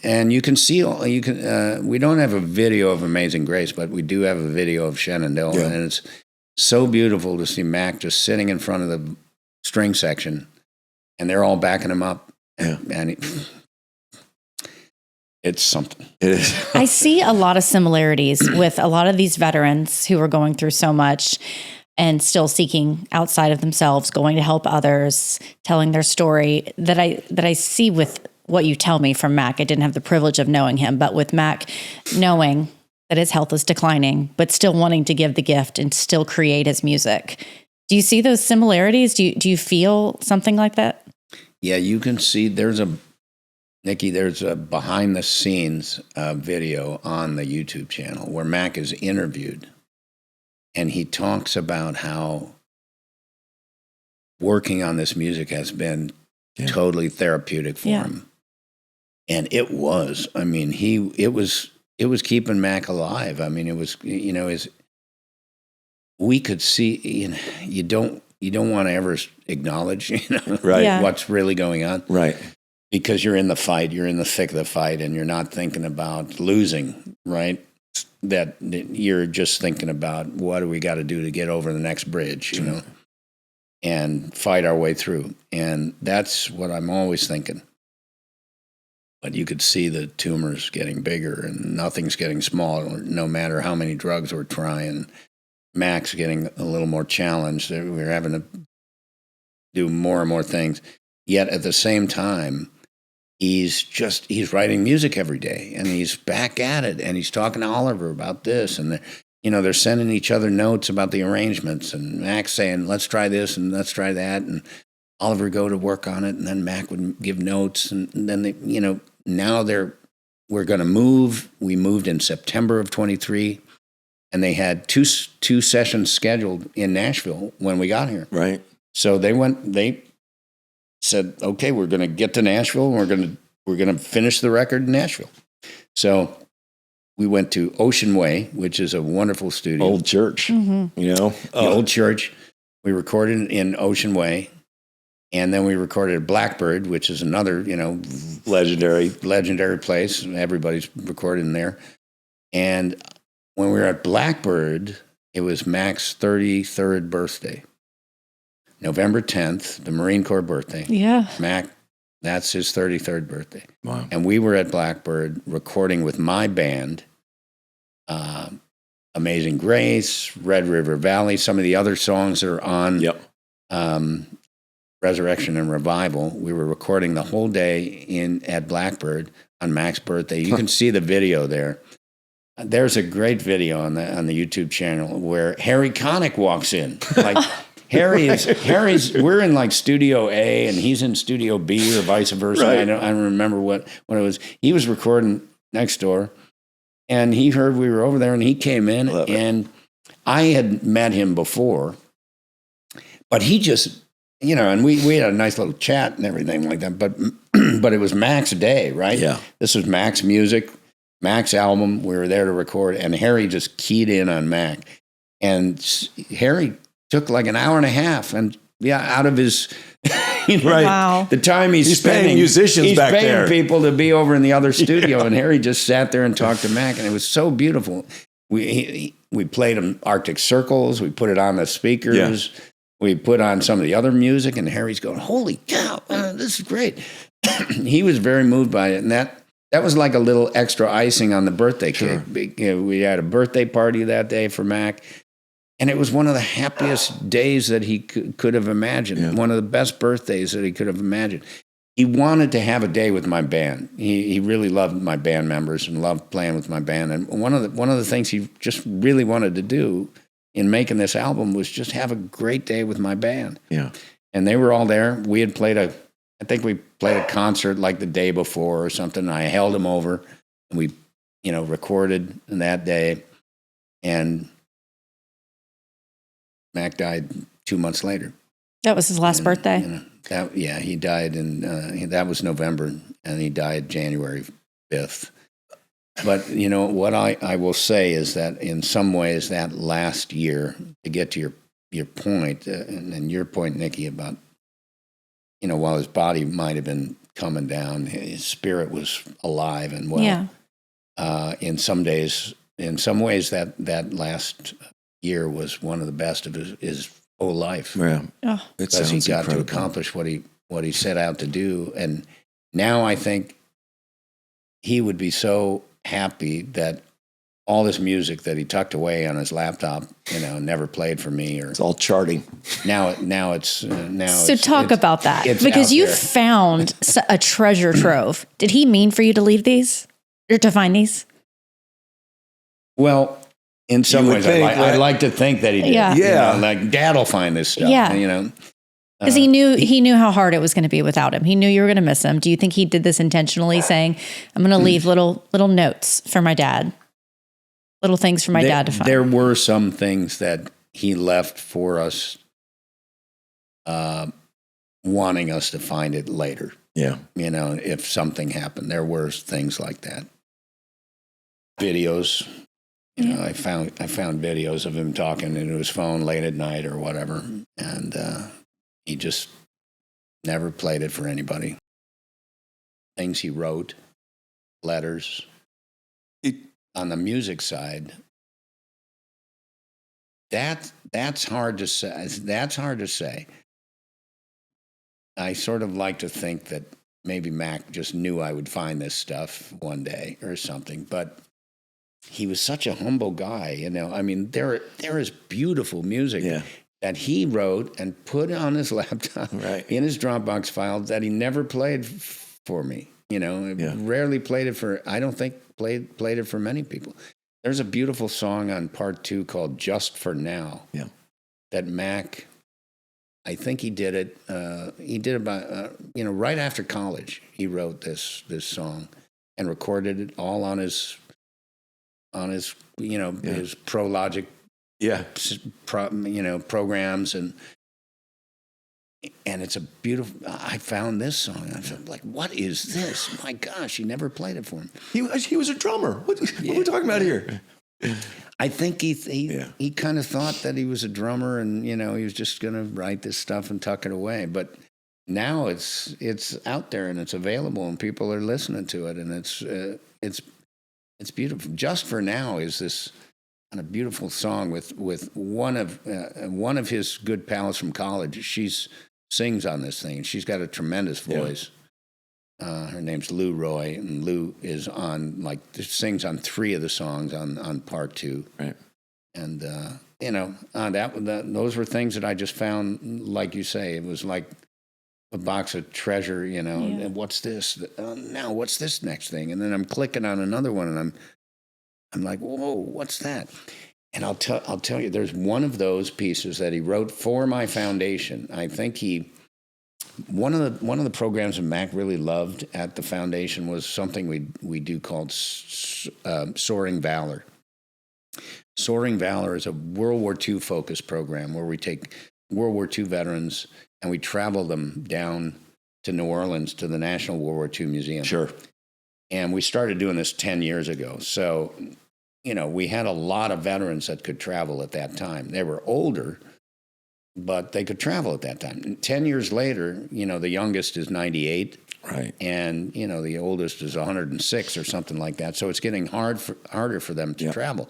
C: And you can see, we don't have a video of Amazing Grace, but we do have a video of Shenandoah.
B: Yeah.
C: And it's so beautiful to see Mac just sitting in front of the string section, and they're all backing him up. And it's something.
B: It is.
A: I see a lot of similarities with a lot of these veterans who are going through so much and still seeking outside of themselves, going to help others, telling their story that I see with what you tell me from Mac. I didn't have the privilege of knowing him, but with Mac, knowing that his health is declining, but still wanting to give the gift and still create his music. Do you see those similarities? Do you feel something like that?
C: Yeah, you can see there's a behind the scenes video on the YouTube channel where Mac is interviewed, and he talks about how working on this music has been totally therapeutic for him. And it was. I mean, it was keeping Mac alive. I mean, it was, we could see, you don't want to ever acknowledge, what's really going on.
B: Right.
C: Because you're in the fight, you're in the thick of the fight, and you're not thinking about losing, right? That you're just thinking about what do we got to do to get over the next bridge, and fight our way through. And that's what I'm always thinking. But you could see the tumors getting bigger, and nothing's getting smaller, no matter how many drugs we're trying. Mac's getting a little more challenged. We're having to do more and more things. Yet at the same time, he's writing music every day, and he's back at it, and he's talking to Oliver about this, and they're sending each other notes about the arrangements, and Mac's saying, let's try this and let's try that, and Oliver go to work on it, and then Mac would give notes, and then now we're going to move. We moved in September of 23, and they had two sessions scheduled in Nashville when we got here.
B: Right.
C: So they said, okay, we're going to get to Nashville, and we're going to finish the record in Nashville. So we went to Ocean Way, which is a wonderful studio.
B: Old church,
C: The old church. We recorded in Ocean Way, and then we recorded at Blackbird, which is another, legendary place. Everybody's recording there. And when we were at Blackbird, it was Mac's 33rd birthday. November 10th, the Marine Corps birthday.
A: Yeah.
C: Mac, that's his 33rd birthday.
B: Wow.
C: And we were at Blackbird recording with my band, Amazing Grace, Red River Valley, some of the other songs that are on Resurrection and Revival. We were recording the whole day at Blackbird on Mac's birthday. You can see the video there. There's a great video on the YouTube channel where Harry Connick walks in. We're in like Studio A and he's in Studio B or vice versa.
B: Right.
C: I don't remember what it was. He was recording next door, and he heard we were over there, and he came in, and I had met him before, but he just, and we had a nice little chat and everything like that, but it was Mac's day, right?
B: Yeah.
C: This was Mac's music, Mac's album. We were there to record, and Harry just keyed in on Mac, and Harry took like an hour and a half out of his,
A: Wow.
C: the time he's spending.
B: Paying musicians
C: he's
B: back
C: paying
B: there.
C: people to be over in the other studio, and Harry just sat there and talked to Mac, and it was so beautiful. We played him Arctic Circles. We put it on the speakers. Yeah. We put on some of the other music, and Harry's going, holy cow, this is great. He was very moved by it, and that was like a little extra icing on the birthday cake. We had a birthday party that day for Mac. And it was one of the happiest days that he could have imagined, one of the best birthdays that he could have imagined. He wanted to have a day with my band. He really loved my band members and loved playing with my band. And one of the things he just really wanted to do in making this album was just have a great day with my band. Yeah. And they were all there. We had I think we played a concert like the day before or something. I held him over, and we, recorded that day. And Mac died 2 months later. That was his last birthday? He died that was November, and he died January 5th. But, what I will say is that in some ways that last year, to get to your your point, and your point, Nikki, about, while his body might have been coming down, his spirit was alive and well.
A: Yeah.
C: In some ways, that last year was one of the best of his whole life.
B: Yeah.
A: Oh.
C: Because he got to accomplish what he set out to do. And now I think he would be so happy that all this music that he tucked away on his laptop, never played for me, or
B: it's all charting.
C: Now it's
A: So talk about that, because you
C: there.
A: found a treasure trove. Did he mean for you to leave these or to find these?
C: Well, in some ways, I like to think that he did.
A: Yeah.
B: Yeah.
C: Like Dad will find this stuff.
A: Yeah. Because he knew how hard it was going to be without him. He knew you were going to miss him. Do you think he did this intentionally, saying, "I'm going to leave little notes for my dad, little things for my dad to find"?
C: There were some things that he left for us, wanting us to find it later.
B: Yeah.
C: If something happened, there were things like that. Videos. I found videos of him talking into his phone late at night or whatever, and he just never played it for anybody. Things he wrote, letters. On the music side, that's hard to say. That's hard to say. I sort of like to think that maybe Mac just knew I would find this stuff one day or something, but he was such a humble guy, I mean, there is beautiful music that he wrote and put on his laptop in his Dropbox file that he never played for me. Rarely played it for. I don't think played it for many people. There's a beautiful song on part 2 called "Just for Now."
B: Yeah,
C: that Mac. I think he did it. He did about right after college. He wrote this song and recorded it all on his his Pro Logic programs, and it's a beautiful. I found this song. I was like, "What is this? My gosh!" He never played it for him.
B: He was a drummer. What are we talking about here?
C: I think he kind of thought that he was a drummer, and he was just going to write this stuff and tuck it away. But now it's out there and it's available, and people are listening to it, and it's beautiful. "Just for Now" is this kind of beautiful song with one of his good pals from college. She sings on this thing. She's got a tremendous voice. Her name's Lou Roy, and Lou is sings on 3 of the songs on part 2.
B: Right.
C: And those were things that I just found, like you say, it was like a box of treasure, and what's this? Now what's this next thing? And then I'm clicking on another one, and I'm like, whoa, what's that? And I'll tell you, there's one of those pieces that he wrote for my foundation. I think one of the programs that Mac really loved at the foundation was something we do called Soaring Valor. Soaring Valor is a World War II focused program where we take World War II veterans and we travel them down to New Orleans to the National World War II Museum.
B: Sure.
C: And we started doing this 10 years ago. So, we had a lot of veterans that could travel at that time. They were older, but they could travel at that time. And 10 years later, the youngest is 98.
B: Right.
C: And, the oldest is 106 or something like that. So it's getting harder for them to travel.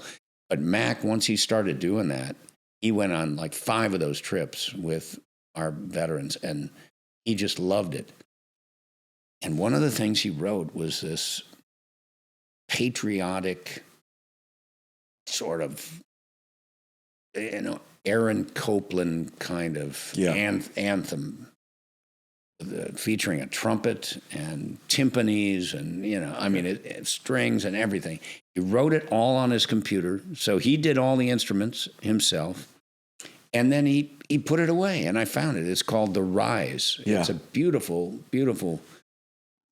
C: But Mac, once he started doing that, he went on like 5 of those trips with our veterans, and he just loved it. And one of the things he wrote was this patriotic sort of, Aaron Copland kind of anthem, featuring a trumpet and timpanis and, it strings and everything. He wrote it all on his computer. So he did all the instruments himself. And then he put it away, and I found it. It's called The Rise.
B: Yeah.
C: It's a beautiful, beautiful,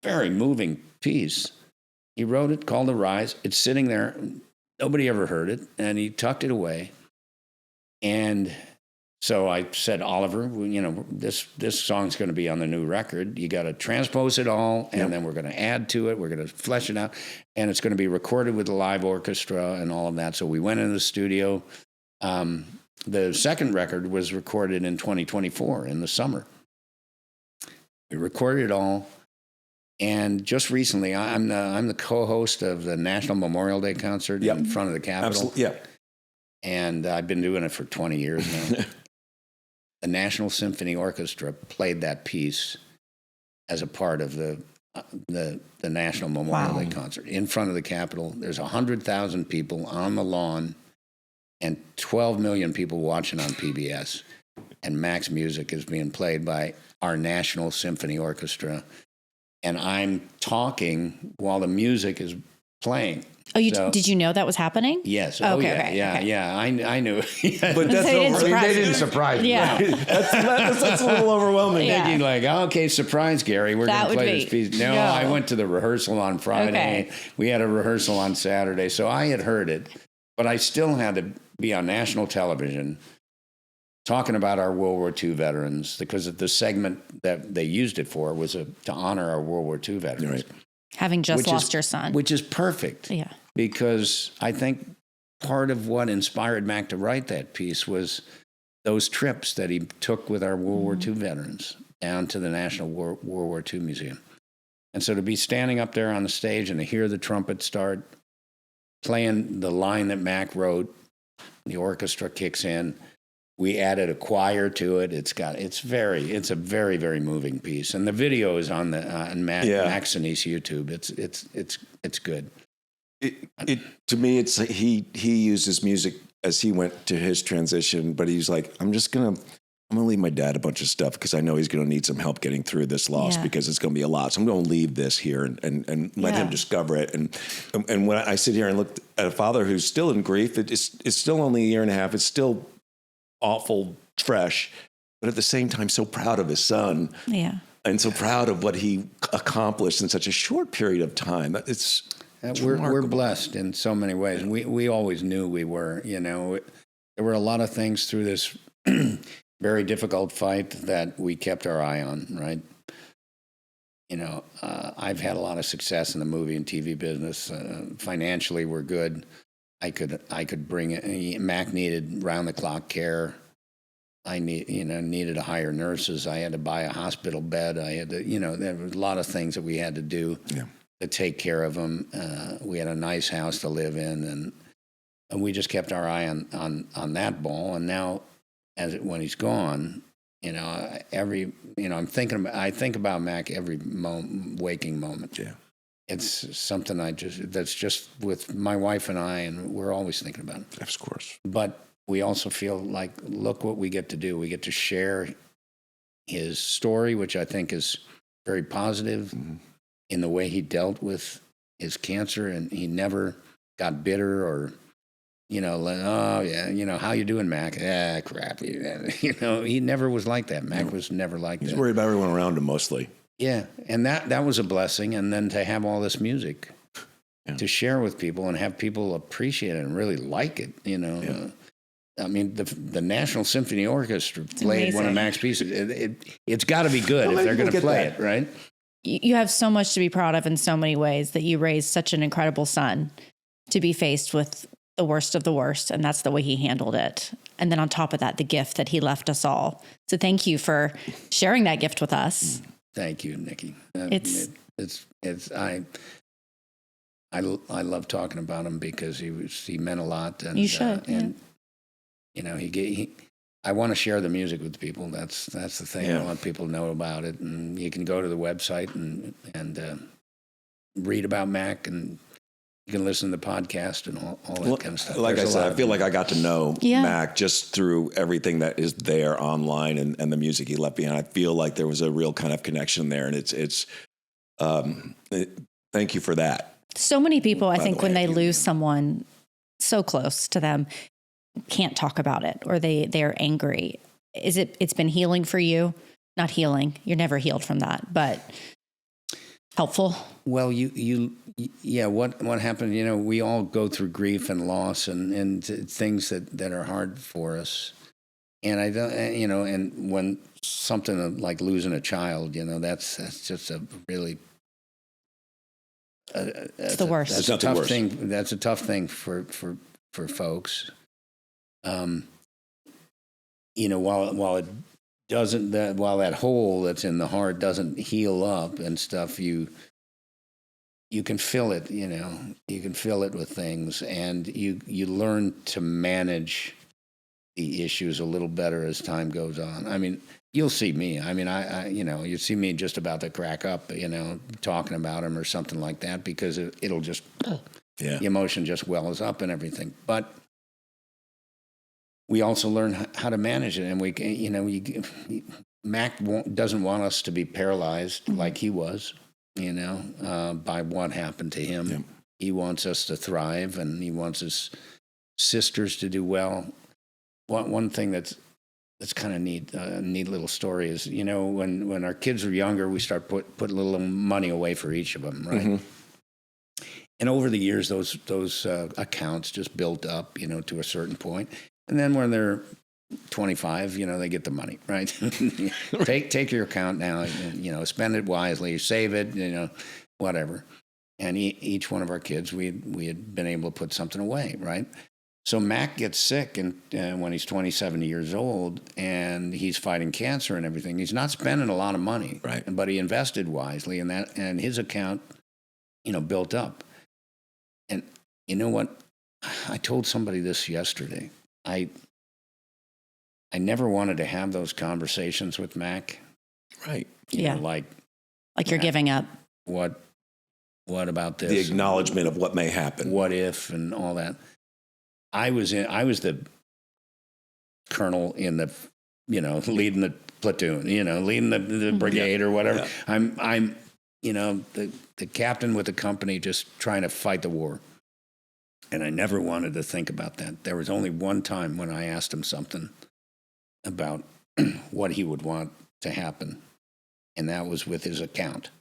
C: very moving piece. He wrote it, called The Rise. It's sitting there. Nobody ever heard it, and he tucked it away. And so I said, Oliver, this song's going to be on the new record. You got to transpose it all, and then we're going to add to it. We're going to flesh it out, and it's going to be recorded with a live orchestra and all of that. So we went into the studio. The second record was recorded in 2024 in the summer. We recorded it all. And just recently, I'm the co-host of the National Memorial Day concert in front of the Capitol.
B: Absolutely, yeah.
C: And I've been doing it for 20 years now. The National Symphony Orchestra played that piece as a part of the National Memorial Day concert in front of the Capitol. There's 100,000 people on the lawn and 12 million people watching on PBS. And Mac's music is being played by our National Symphony Orchestra. And I'm talking while the music is playing.
A: Oh, did you know that was happening?
C: Yes.
A: Oh,
C: Okay. I knew.
B: But that's
C: they didn't surprise me.
A: Yeah.
B: that's a little overwhelming.
A: Yeah.
C: Thinking like, okay, surprise, Gary, we're going to play this piece. No, I went to the rehearsal on Friday. Okay. We had a rehearsal on Saturday, so I had heard it, but I still had to be on national television talking about our World War II veterans, because the segment that they used it for was to honor our World War II veterans.
B: Right.
A: Having just lost your son.
C: Which is perfect.
A: Yeah.
C: Because I think part of what inspired Mac to write that piece was those trips that he took with our World War II veterans down to the National World War II Museum. And so to be standing up there on the stage and to hear the trumpet start playing the line that Mac wrote, the orchestra kicks in. We added a choir to it. It's a very, very moving piece, and the video is on Mac Sinise YouTube. It's good.
B: To me, it's he used his music as he went to his transition, but he's like, I'm gonna leave my dad a bunch of stuff because I know he's gonna need some help getting through this loss because it's gonna be a lot. So I'm gonna leave this here and let him discover it. And when I sit here and look at a father who's still in grief, it's still only a year and a half. It's still awful fresh, but at the same time so proud of his son, and so proud of what he accomplished in such a short period of time. It's
C: we're blessed in so many ways. We always knew we were. There were a lot of things through this very difficult fight that we kept our eye on. Right. I've had a lot of success in the movie and TV business. Financially, we're good. I could bring it. Mac needed round the clock care. I needed to hire nurses. I had to buy a hospital bed. I had to, there was a lot of things that we had to do to take care of him. We had a nice house to live in, and we just kept our eye on that ball. And now, when he's gone, I think about Mac every waking moment.
B: Yeah.
C: It's something that's just with my wife and I, and we're always thinking about it.
B: Of course.
C: But we also feel like, look what we get to do. We get to share his story, which I think is very positive in the way he dealt with his cancer, and he never got bitter or, how you doing, Mac? Crap. He never was like that. Mac was never like that.
B: He's worried about everyone around him mostly.
C: Yeah, and that was a blessing. And then to have all this music to share with people and have people appreciate it and really like it, I mean, the National Symphony Orchestra played one of Mac's pieces. It's got to be good if they're going to play it, right?
A: You have so much to be proud of in so many ways, that you raised such an incredible son to be faced with the worst of the worst, and that's the way he handled it. And then on top of that, the gift that he left us all. So thank you for sharing that gift with us.
C: Thank you, Nikki. I love talking about him because he meant a lot. And
A: you should.
C: I want to share the music with people. That's the thing. Yeah. I want people to know about it. And you can go to the website and read about Mac, and you can listen to the podcast and all that kind of stuff.
B: Like I said, I feel like I got to know Mac just through everything that is there online and the music he left behind. I feel like there was a real kind of connection there, and it's thank you for that.
A: So many people, I think, when they lose someone so close to them, can't talk about it, or they're angry. It's been healing for you? Not healing. You're never healed from that, but helpful.
C: Well, what happened? We all go through grief and loss and things that are hard for us. And I don't, and when something like losing a child, that's just a really
A: it's the worst.
C: That's a tough thing. That's a tough thing for folks. while it doesn't, while that hole that's in the heart doesn't heal up and stuff, you can fill it, you can fill it with things, and you learn to manage the issues a little better as time goes on. I mean, you'll see me. I mean, you see me just about to crack up, talking about him or something like that, because it'll just, the emotion just wells up and everything. But we also learn how to manage it, and Mac doesn't want us to be paralyzed like he was, by what happened to him. Yeah. He wants us to thrive, and he wants his sisters to do well. One thing that's kind of neat, neat little story is, when our kids were younger, we start put a little money away for each of them, right? Mm-hmm. And over the years, those accounts just built up, to a certain point. And then when they're 25, they get the money, right? Take your account now, and, spend it wisely, save it, whatever. And each one of our kids, we had been able to put something away, right? So Mac gets sick, and when he's 27 years old, and he's fighting cancer and everything. He's not spending a lot of money, right? But he invested wisely in that, and his account, built up. And you know what? I told somebody this yesterday. I never wanted to have those conversations with Mac.
B: Right.
A: Like you're giving up.
C: What about this?
B: The acknowledgement of what may happen.
C: What if and all that. I was the colonel in the, leading the platoon, leading the brigade or whatever. Yeah. I'm the captain with the company just trying to fight the war. And I never wanted to think about that. There was only one time when I asked him something about what he would want to happen, and that was with his account.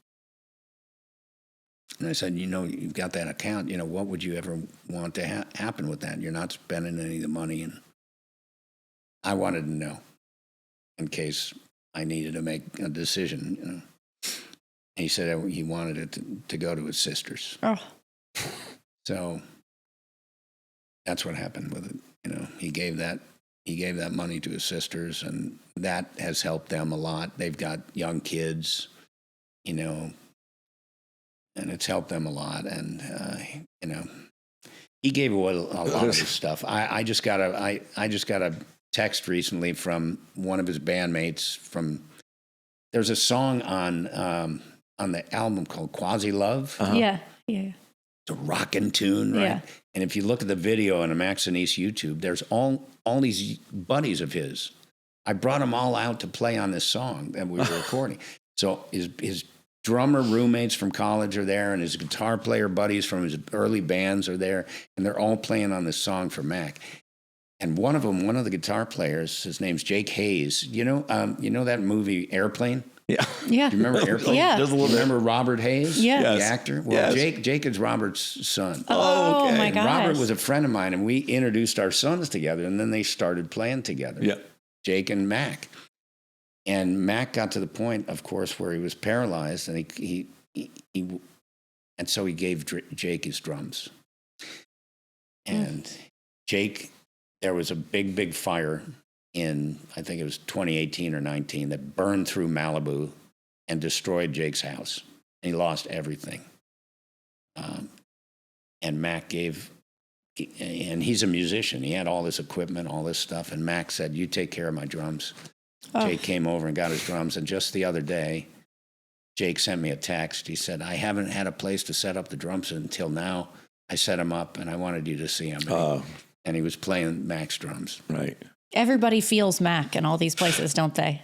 C: And I said, you've got that account, what would you ever want to happen with that? You're not spending any of the money. And I wanted to know in case I needed to make a decision, And he said he wanted it to go to his sisters. Oh. So that's what happened with it. He gave that money to his sisters, and that has helped them a lot. They've got young kids, and it's helped them a lot. And, he gave away a lot of his stuff. I just got a text recently from one of his bandmates there's a song on the album called Quasi Love.
A: Uh-huh. Yeah.
C: It's a rockin' tune, right? Yeah. And if you look at the video on a Mac Sinise YouTube, there's all these buddies of his. I brought them all out to play on this song that we were recording. So his drummer roommates from college are there, and his guitar player buddies from his early bands are there, and they're all playing on this song for Mac. And one of the guitar players, his name's Jake Hayes. You know that movie Airplane?
B: Yeah.
A: Yeah.
C: Do you remember Airplane?
A: Yeah.
C: Do you remember Robert Hayes?
A: Yeah.
C: The
B: Yes.
C: actor? Well,
B: yes.
C: Jake is Robert's son.
A: Oh, okay. My gosh.
C: Robert was a friend of mine, and we introduced our sons together, and then they started playing together.
B: Yeah.
C: Jake and Mac. And Mac got to the point, of course, where he was paralyzed, and so he gave Jake his drums. And Jake, there was a big fire in, I think it was 2018 or 19, that burned through Malibu and destroyed Jake's house. And he lost everything. And Mac and he's a musician. He had all this equipment, all this stuff. And Mac said, "You take care of my drums." Oh. Jake came over and got his drums. And just the other day, Jake sent me a text. He said, "I haven't had a place to set up the drums until now. I set them up, and I wanted you to see them." And he was playing Mac's drums.
B: Right.
A: Everybody feels Mac in all these places, don't they?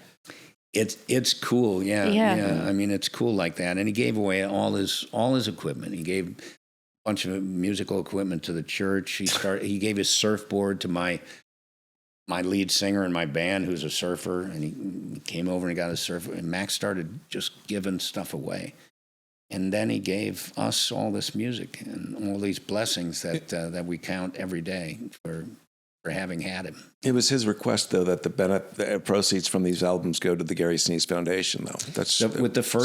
C: It's cool, yeah. I mean, it's cool like that. And he gave away all his equipment. He gave a bunch of musical equipment to the church. He gave his surfboard to my lead singer in my band, who's a surfer, and he came over and got his surf. And Mac started just giving stuff away. And then he gave us all this music and all these blessings that we count every day for having had him.
B: It was his request, though, that the proceeds from these albums go to the Gary Sinise Foundation, though. So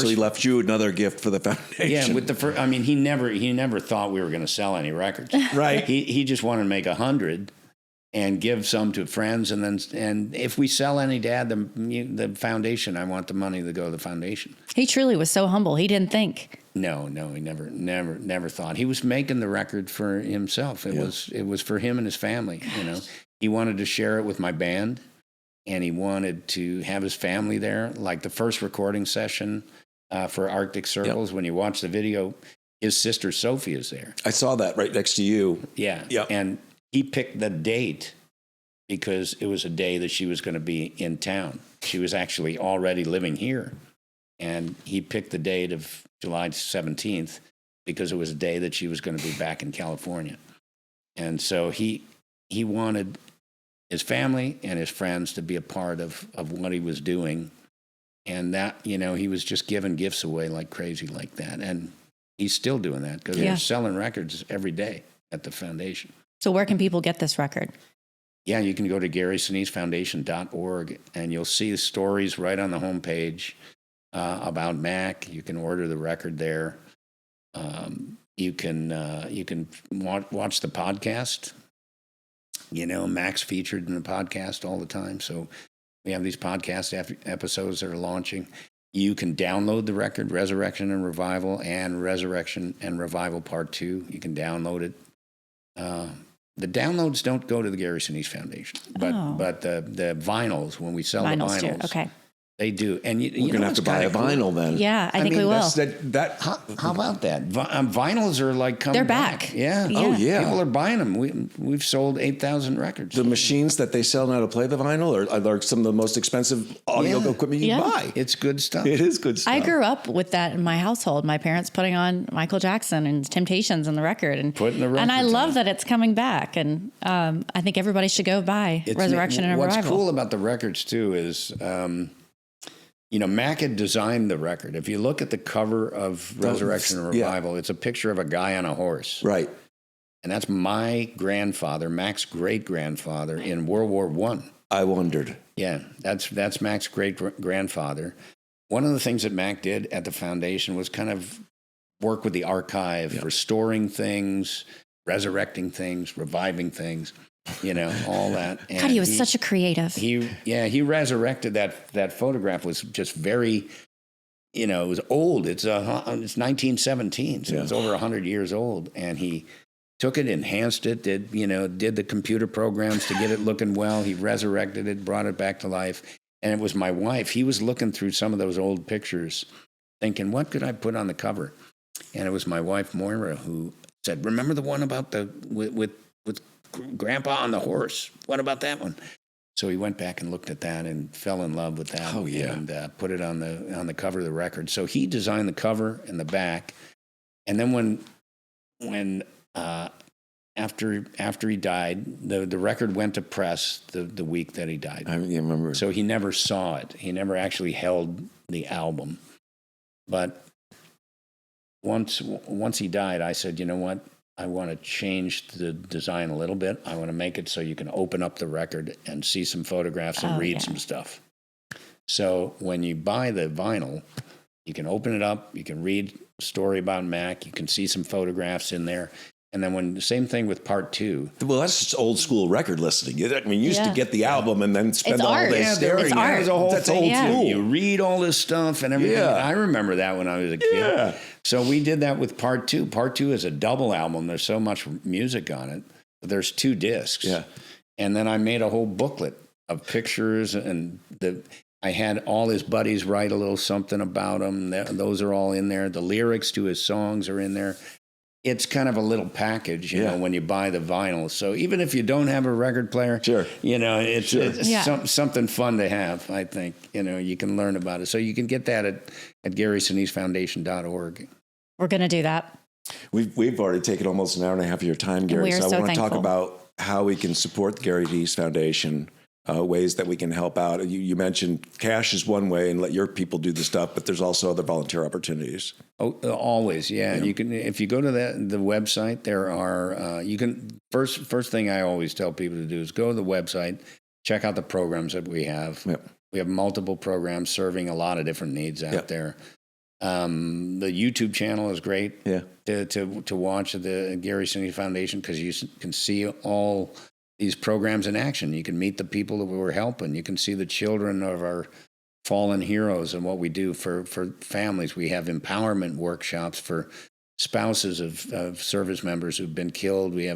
B: he left you another gift for the foundation.
C: Yeah, with the first, I mean, he never thought we were going to sell any records.
B: Right.
C: He just wanted to make 100, and give some to friends, and if we sell any, Dad, the foundation, I want the money to go to the foundation.
A: He truly was so humble. He didn't think.
C: No, he never thought. He was making the record for himself. It was for him and his family. Gosh. He wanted to share it with my band, and he wanted to have his family there. Like the first recording session for Arctic Circles, when you watch the video, his sister Sophie is there.
B: I saw that right next to you.
C: Yeah, and he picked the date because it was a day that she was going to be in town. She was actually already living here. And he picked the date of July 17th because it was a day that she was going to be back in California. And so he wanted his family and his friends to be a part of what he was doing. And that, he was just giving gifts away like crazy like that. And he's still doing that because they're selling records every day at the foundation.
A: So where can people get this record?
C: Yeah, you can go to GarySiniseFoundation.org and you'll see the stories right on the homepage about Mac. You can order the record there. You can watch the podcast. Mac's featured in the podcast all the time. So we have these podcast episodes that are launching. You can download the record, Resurrection and Revival, and Resurrection and Revival Part 2. You can download it. The downloads don't go to the Gary Sinise Foundation, but the vinyls, when we sell the vinyls,
A: okay,
C: they do. And
B: we're going to have to buy a vinyl then.
A: Yeah, I think we will.
C: How about that? Vinyls are like coming
A: They're back.
C: Yeah.
B: Oh, yeah.
C: People are buying them. We've sold 8,000 records.
B: The machines that they sell now to play the vinyl are some of the most expensive audio equipment you can buy.
C: It's good stuff.
B: It is good stuff.
A: I grew up with that in my household. My parents putting on Michael Jackson and Temptations on the record. And I love that it's coming back. And I think everybody should go buy Resurrection and Revival.
C: What's cool about the records, too, is... Mac had designed the record. If you look at the cover of Resurrection and Revival, it's a picture of a guy on a horse.
B: Right.
C: And that's my grandfather, Mac's great-grandfather in World War I.
B: I wondered.
C: Yeah, that's Mac's great-grandfather. One of the things that Mac did at the foundation was kind of work with the archive, restoring things, resurrecting things, reviving things. All that. And
A: God, he was such a creative.
C: He resurrected that photograph. Was just very, it was old. It's 1917, so it's over 100 years old. And he took it, enhanced it, did the computer programs to get it looking well. He resurrected it, brought it back to life. And it was my wife. He was looking through some of those old pictures, thinking, what could I put on the cover? And it was my wife, Moira, who said, remember the one about with Grandpa on the horse? What about that one? So he went back and looked at that and fell in love with that.
B: Oh, yeah.
C: And put it on the cover of the record. So he designed the cover and the back. And then when after he died, the record went to press the week that he died.
B: I remember.
C: So he never saw it. He never actually held the album. But once he died, I said, you know what? I want to change the design a little bit. I want to make it so you can open up the record and see some photographs and read some stuff. So when you buy the vinyl, you can open it up, you can read a story about Mac, you can see some photographs in there. And then the same thing with part 2.
B: Well, that's just old school record listening. I mean, you used to get the album and then spend all day staring.
A: It's art.
B: That's old school.
C: You read all this stuff and everything.
B: Yeah.
C: I remember that when I was a kid.
B: Yeah.
C: So we did that with part 2. Part 2 is a double album. There's so much music on it. But there's 2 discs.
B: Yeah.
C: And then I made a whole booklet of pictures, and I had all his buddies write a little something about him. Those are all in there. The lyrics to his songs are in there. It's kind of a little package, you know, when you buy the vinyl. So even if you don't have a record player, it's something fun to have, I think. You can learn about it. So you can get that at GarySiniseFoundation.org.
A: We're going to do that.
B: We've already taken almost an hour and a half of your time, Gary.
A: So
B: I want to
A: thankful.
B: talk about how we can support the Gary Sinise Foundation, ways that we can help out. You mentioned cash is one way and let your people do the stuff, but there's also other volunteer opportunities. Oh,
C: always, yeah. You can, if you go to the website, there are you can first thing I always tell people to do is go to the website, check out the programs that we have. Yep. We have multiple programs serving a lot of different needs out there. The YouTube channel is great to watch the Gary Sinise Foundation because you can see all these programs in action. You can meet the people that we were helping. You can see the children of our fallen heroes and what we do for families. We have empowerment workshops for spouses of service members who've been killed. We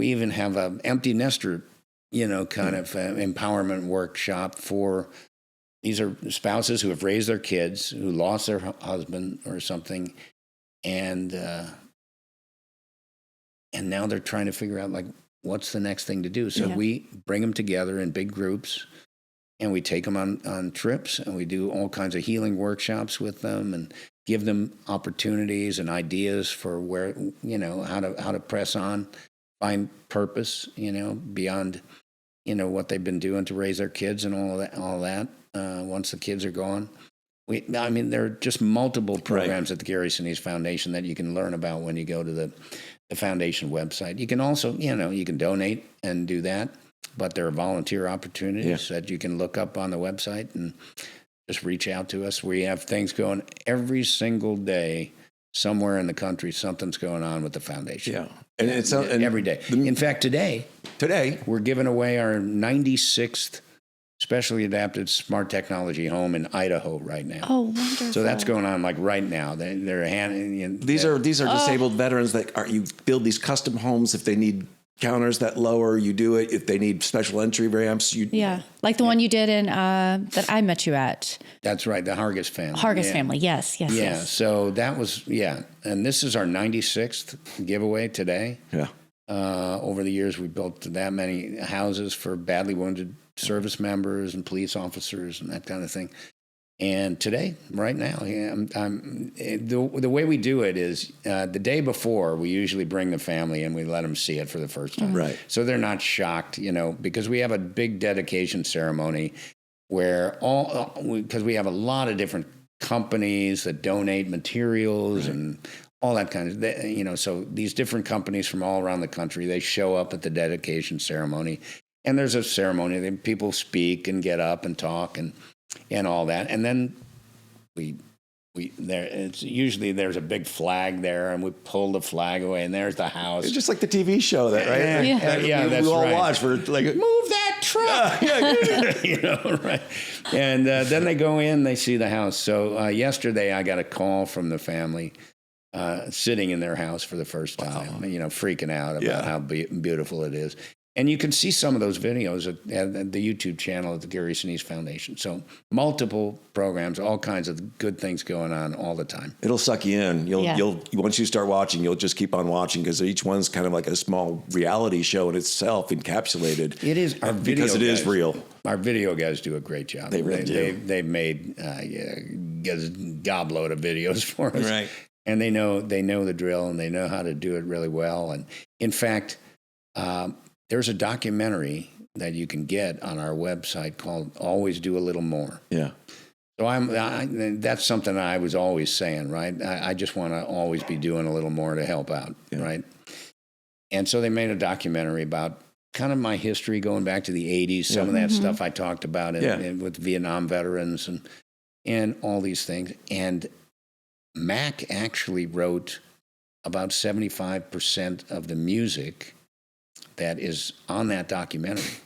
C: even have an empty nester, kind of empowerment workshop for. These are spouses who have raised their kids, who lost their husband or something, and now they're trying to figure out, like, what's the next thing to do. So we bring them together in big groups, and we take them on trips, and we do all kinds of healing workshops with them, and give them opportunities and ideas for where, how to press on, find purpose, beyond, what they've been doing to raise their kids and all that. Once the kids are gone, there are just multiple programs at the Gary Sinise Foundation that you can learn about when you go to the foundation website. You can also, you can donate and do that, but there are volunteer opportunities that you can look up on the website and just reach out to us. We have things going every single day. Somewhere in the country, something's going on with the foundation. Yeah, and it's every day. In fact, today we're giving away our 96th specially adapted smart technology home in Idaho right now.
A: Oh, wonderful!
C: So that's going on like right now. They're handing.
B: These are disabled veterans that you build these custom homes if they need counters that lower, you do it. If they need special entry ramps,
A: like the one you did in that I met you at.
C: That's right, the Hargis family.
A: Family, yes.
C: So that was and this is our 96th giveaway today.
B: Yeah.
C: Over the years, we built that many houses for badly wounded service members and police officers and that kind of thing. And today, right now, the way we do it is the day before, we usually bring the family and we let them see it for the first time.
B: Right.
C: So they're not shocked, because we have a big dedication ceremony where because we have a lot of different companies that donate materials and all that kind of, so these different companies from all around the country, they show up at the dedication ceremony. And there's a ceremony that people speak and get up and talk and all that, and then it's usually there's a big flag there, and we pull the flag away, and there's the house.
B: It's just like the TV show that, right?
C: That's
B: we all
C: right.
B: watch for like
C: move that truck, right? And then they go in, they see the house. So yesterday, I got a call from the family sitting in their house for the first time, freaking out about how beautiful it is. And you can see some of those videos at the YouTube channel at the Gary Sinise Foundation. So multiple programs, all kinds of good things going on all the time.
B: It'll suck you in. You'll once you start watching, you'll just keep on watching because each one's kind of like a small reality show in itself, encapsulated.
C: It is
B: because it is real.
C: Our video guys do a great job.
B: They really do.
C: They've made a gobload of videos for us,
B: right?
C: And they know the drill and they know how to do it really well. And in fact. There's a documentary that you can get on our website called "Always Do a Little More."
B: Yeah.
C: So that's something I was always saying, right? I just want to always be doing a little more to help out, right? And so they made a documentary about kind of my history going back to the 80s, some of that stuff I talked about with Vietnam veterans and all these things. And Mac actually wrote about 75% of the music that is on that documentary.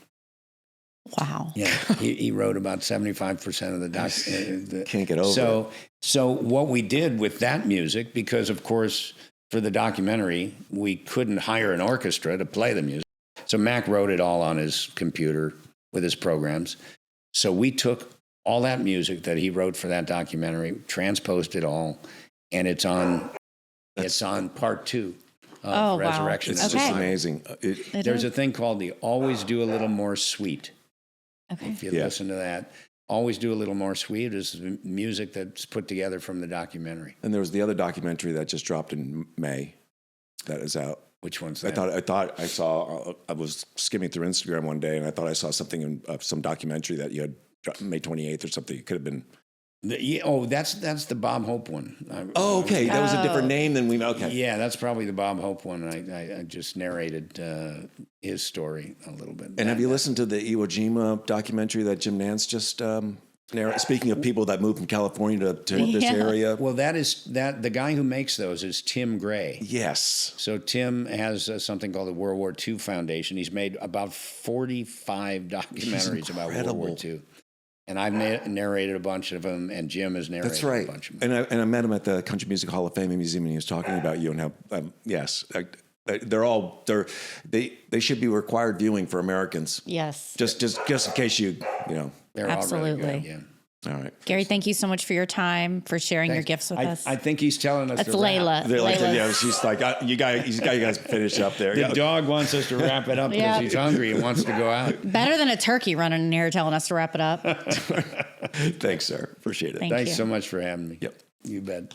A: Wow.
C: Yeah, he wrote about 75% of the documentary.
B: Can't get over it.
C: So what we did with that music, because of course for the documentary we couldn't hire an orchestra to play the music, so Mac wrote it all on his computer with his programs. So we took all that music that he wrote for that documentary, transposed it all, and it's on part 2. Resurrection.
B: Wow. It's just amazing.
C: There's a thing called the Always Do a Little More Suite.
A: Okay.
C: If you listen to that, Always Do a Little More Suite is the music that's put together from the documentary.
B: And there was the other documentary that just dropped in May that is out.
C: Which one's that?
B: I was skimming through Instagram one day and I thought I saw something in some documentary that you had May 28th or something. It could have been.
C: That's the Bob Hope one.
B: Okay. That was a different name than we. Okay.
C: Yeah, that's probably the Bob Hope one. I just narrated his story a little bit.
B: And have you listened to the Iwo Jima documentary that Jim Nance just Speaking of people that moved from California to this area.
C: Well, the guy who makes those is Tim Gray.
B: Yes.
C: So Tim has something called the World War II Foundation. He's made about 45 documentaries about World War II. And I've narrated a bunch of them, and Jim has narrated a bunch of them.
B: And I met him at the Country Music Hall of Fame Museum, and he was talking about you and how, they should be required viewing for Americans.
A: Yes.
B: Just in case
C: They're
A: absolutely
C: all really good,
B: All right.
A: Gary, thank you so much for your time, for sharing your gifts with us.
C: I think he's telling us
A: That's
C: to
A: Layla.
B: They're like,
A: Layla's-
B: she's like, you guys finish up there.
C: The dog wants us to wrap it up because he's hungry and wants to go out.
A: Better than a turkey running in here telling us to wrap it up.
B: Thanks, sir. Appreciate it.
A: Thank you.
C: Thanks so much for having me.
B: Yep.
C: You bet.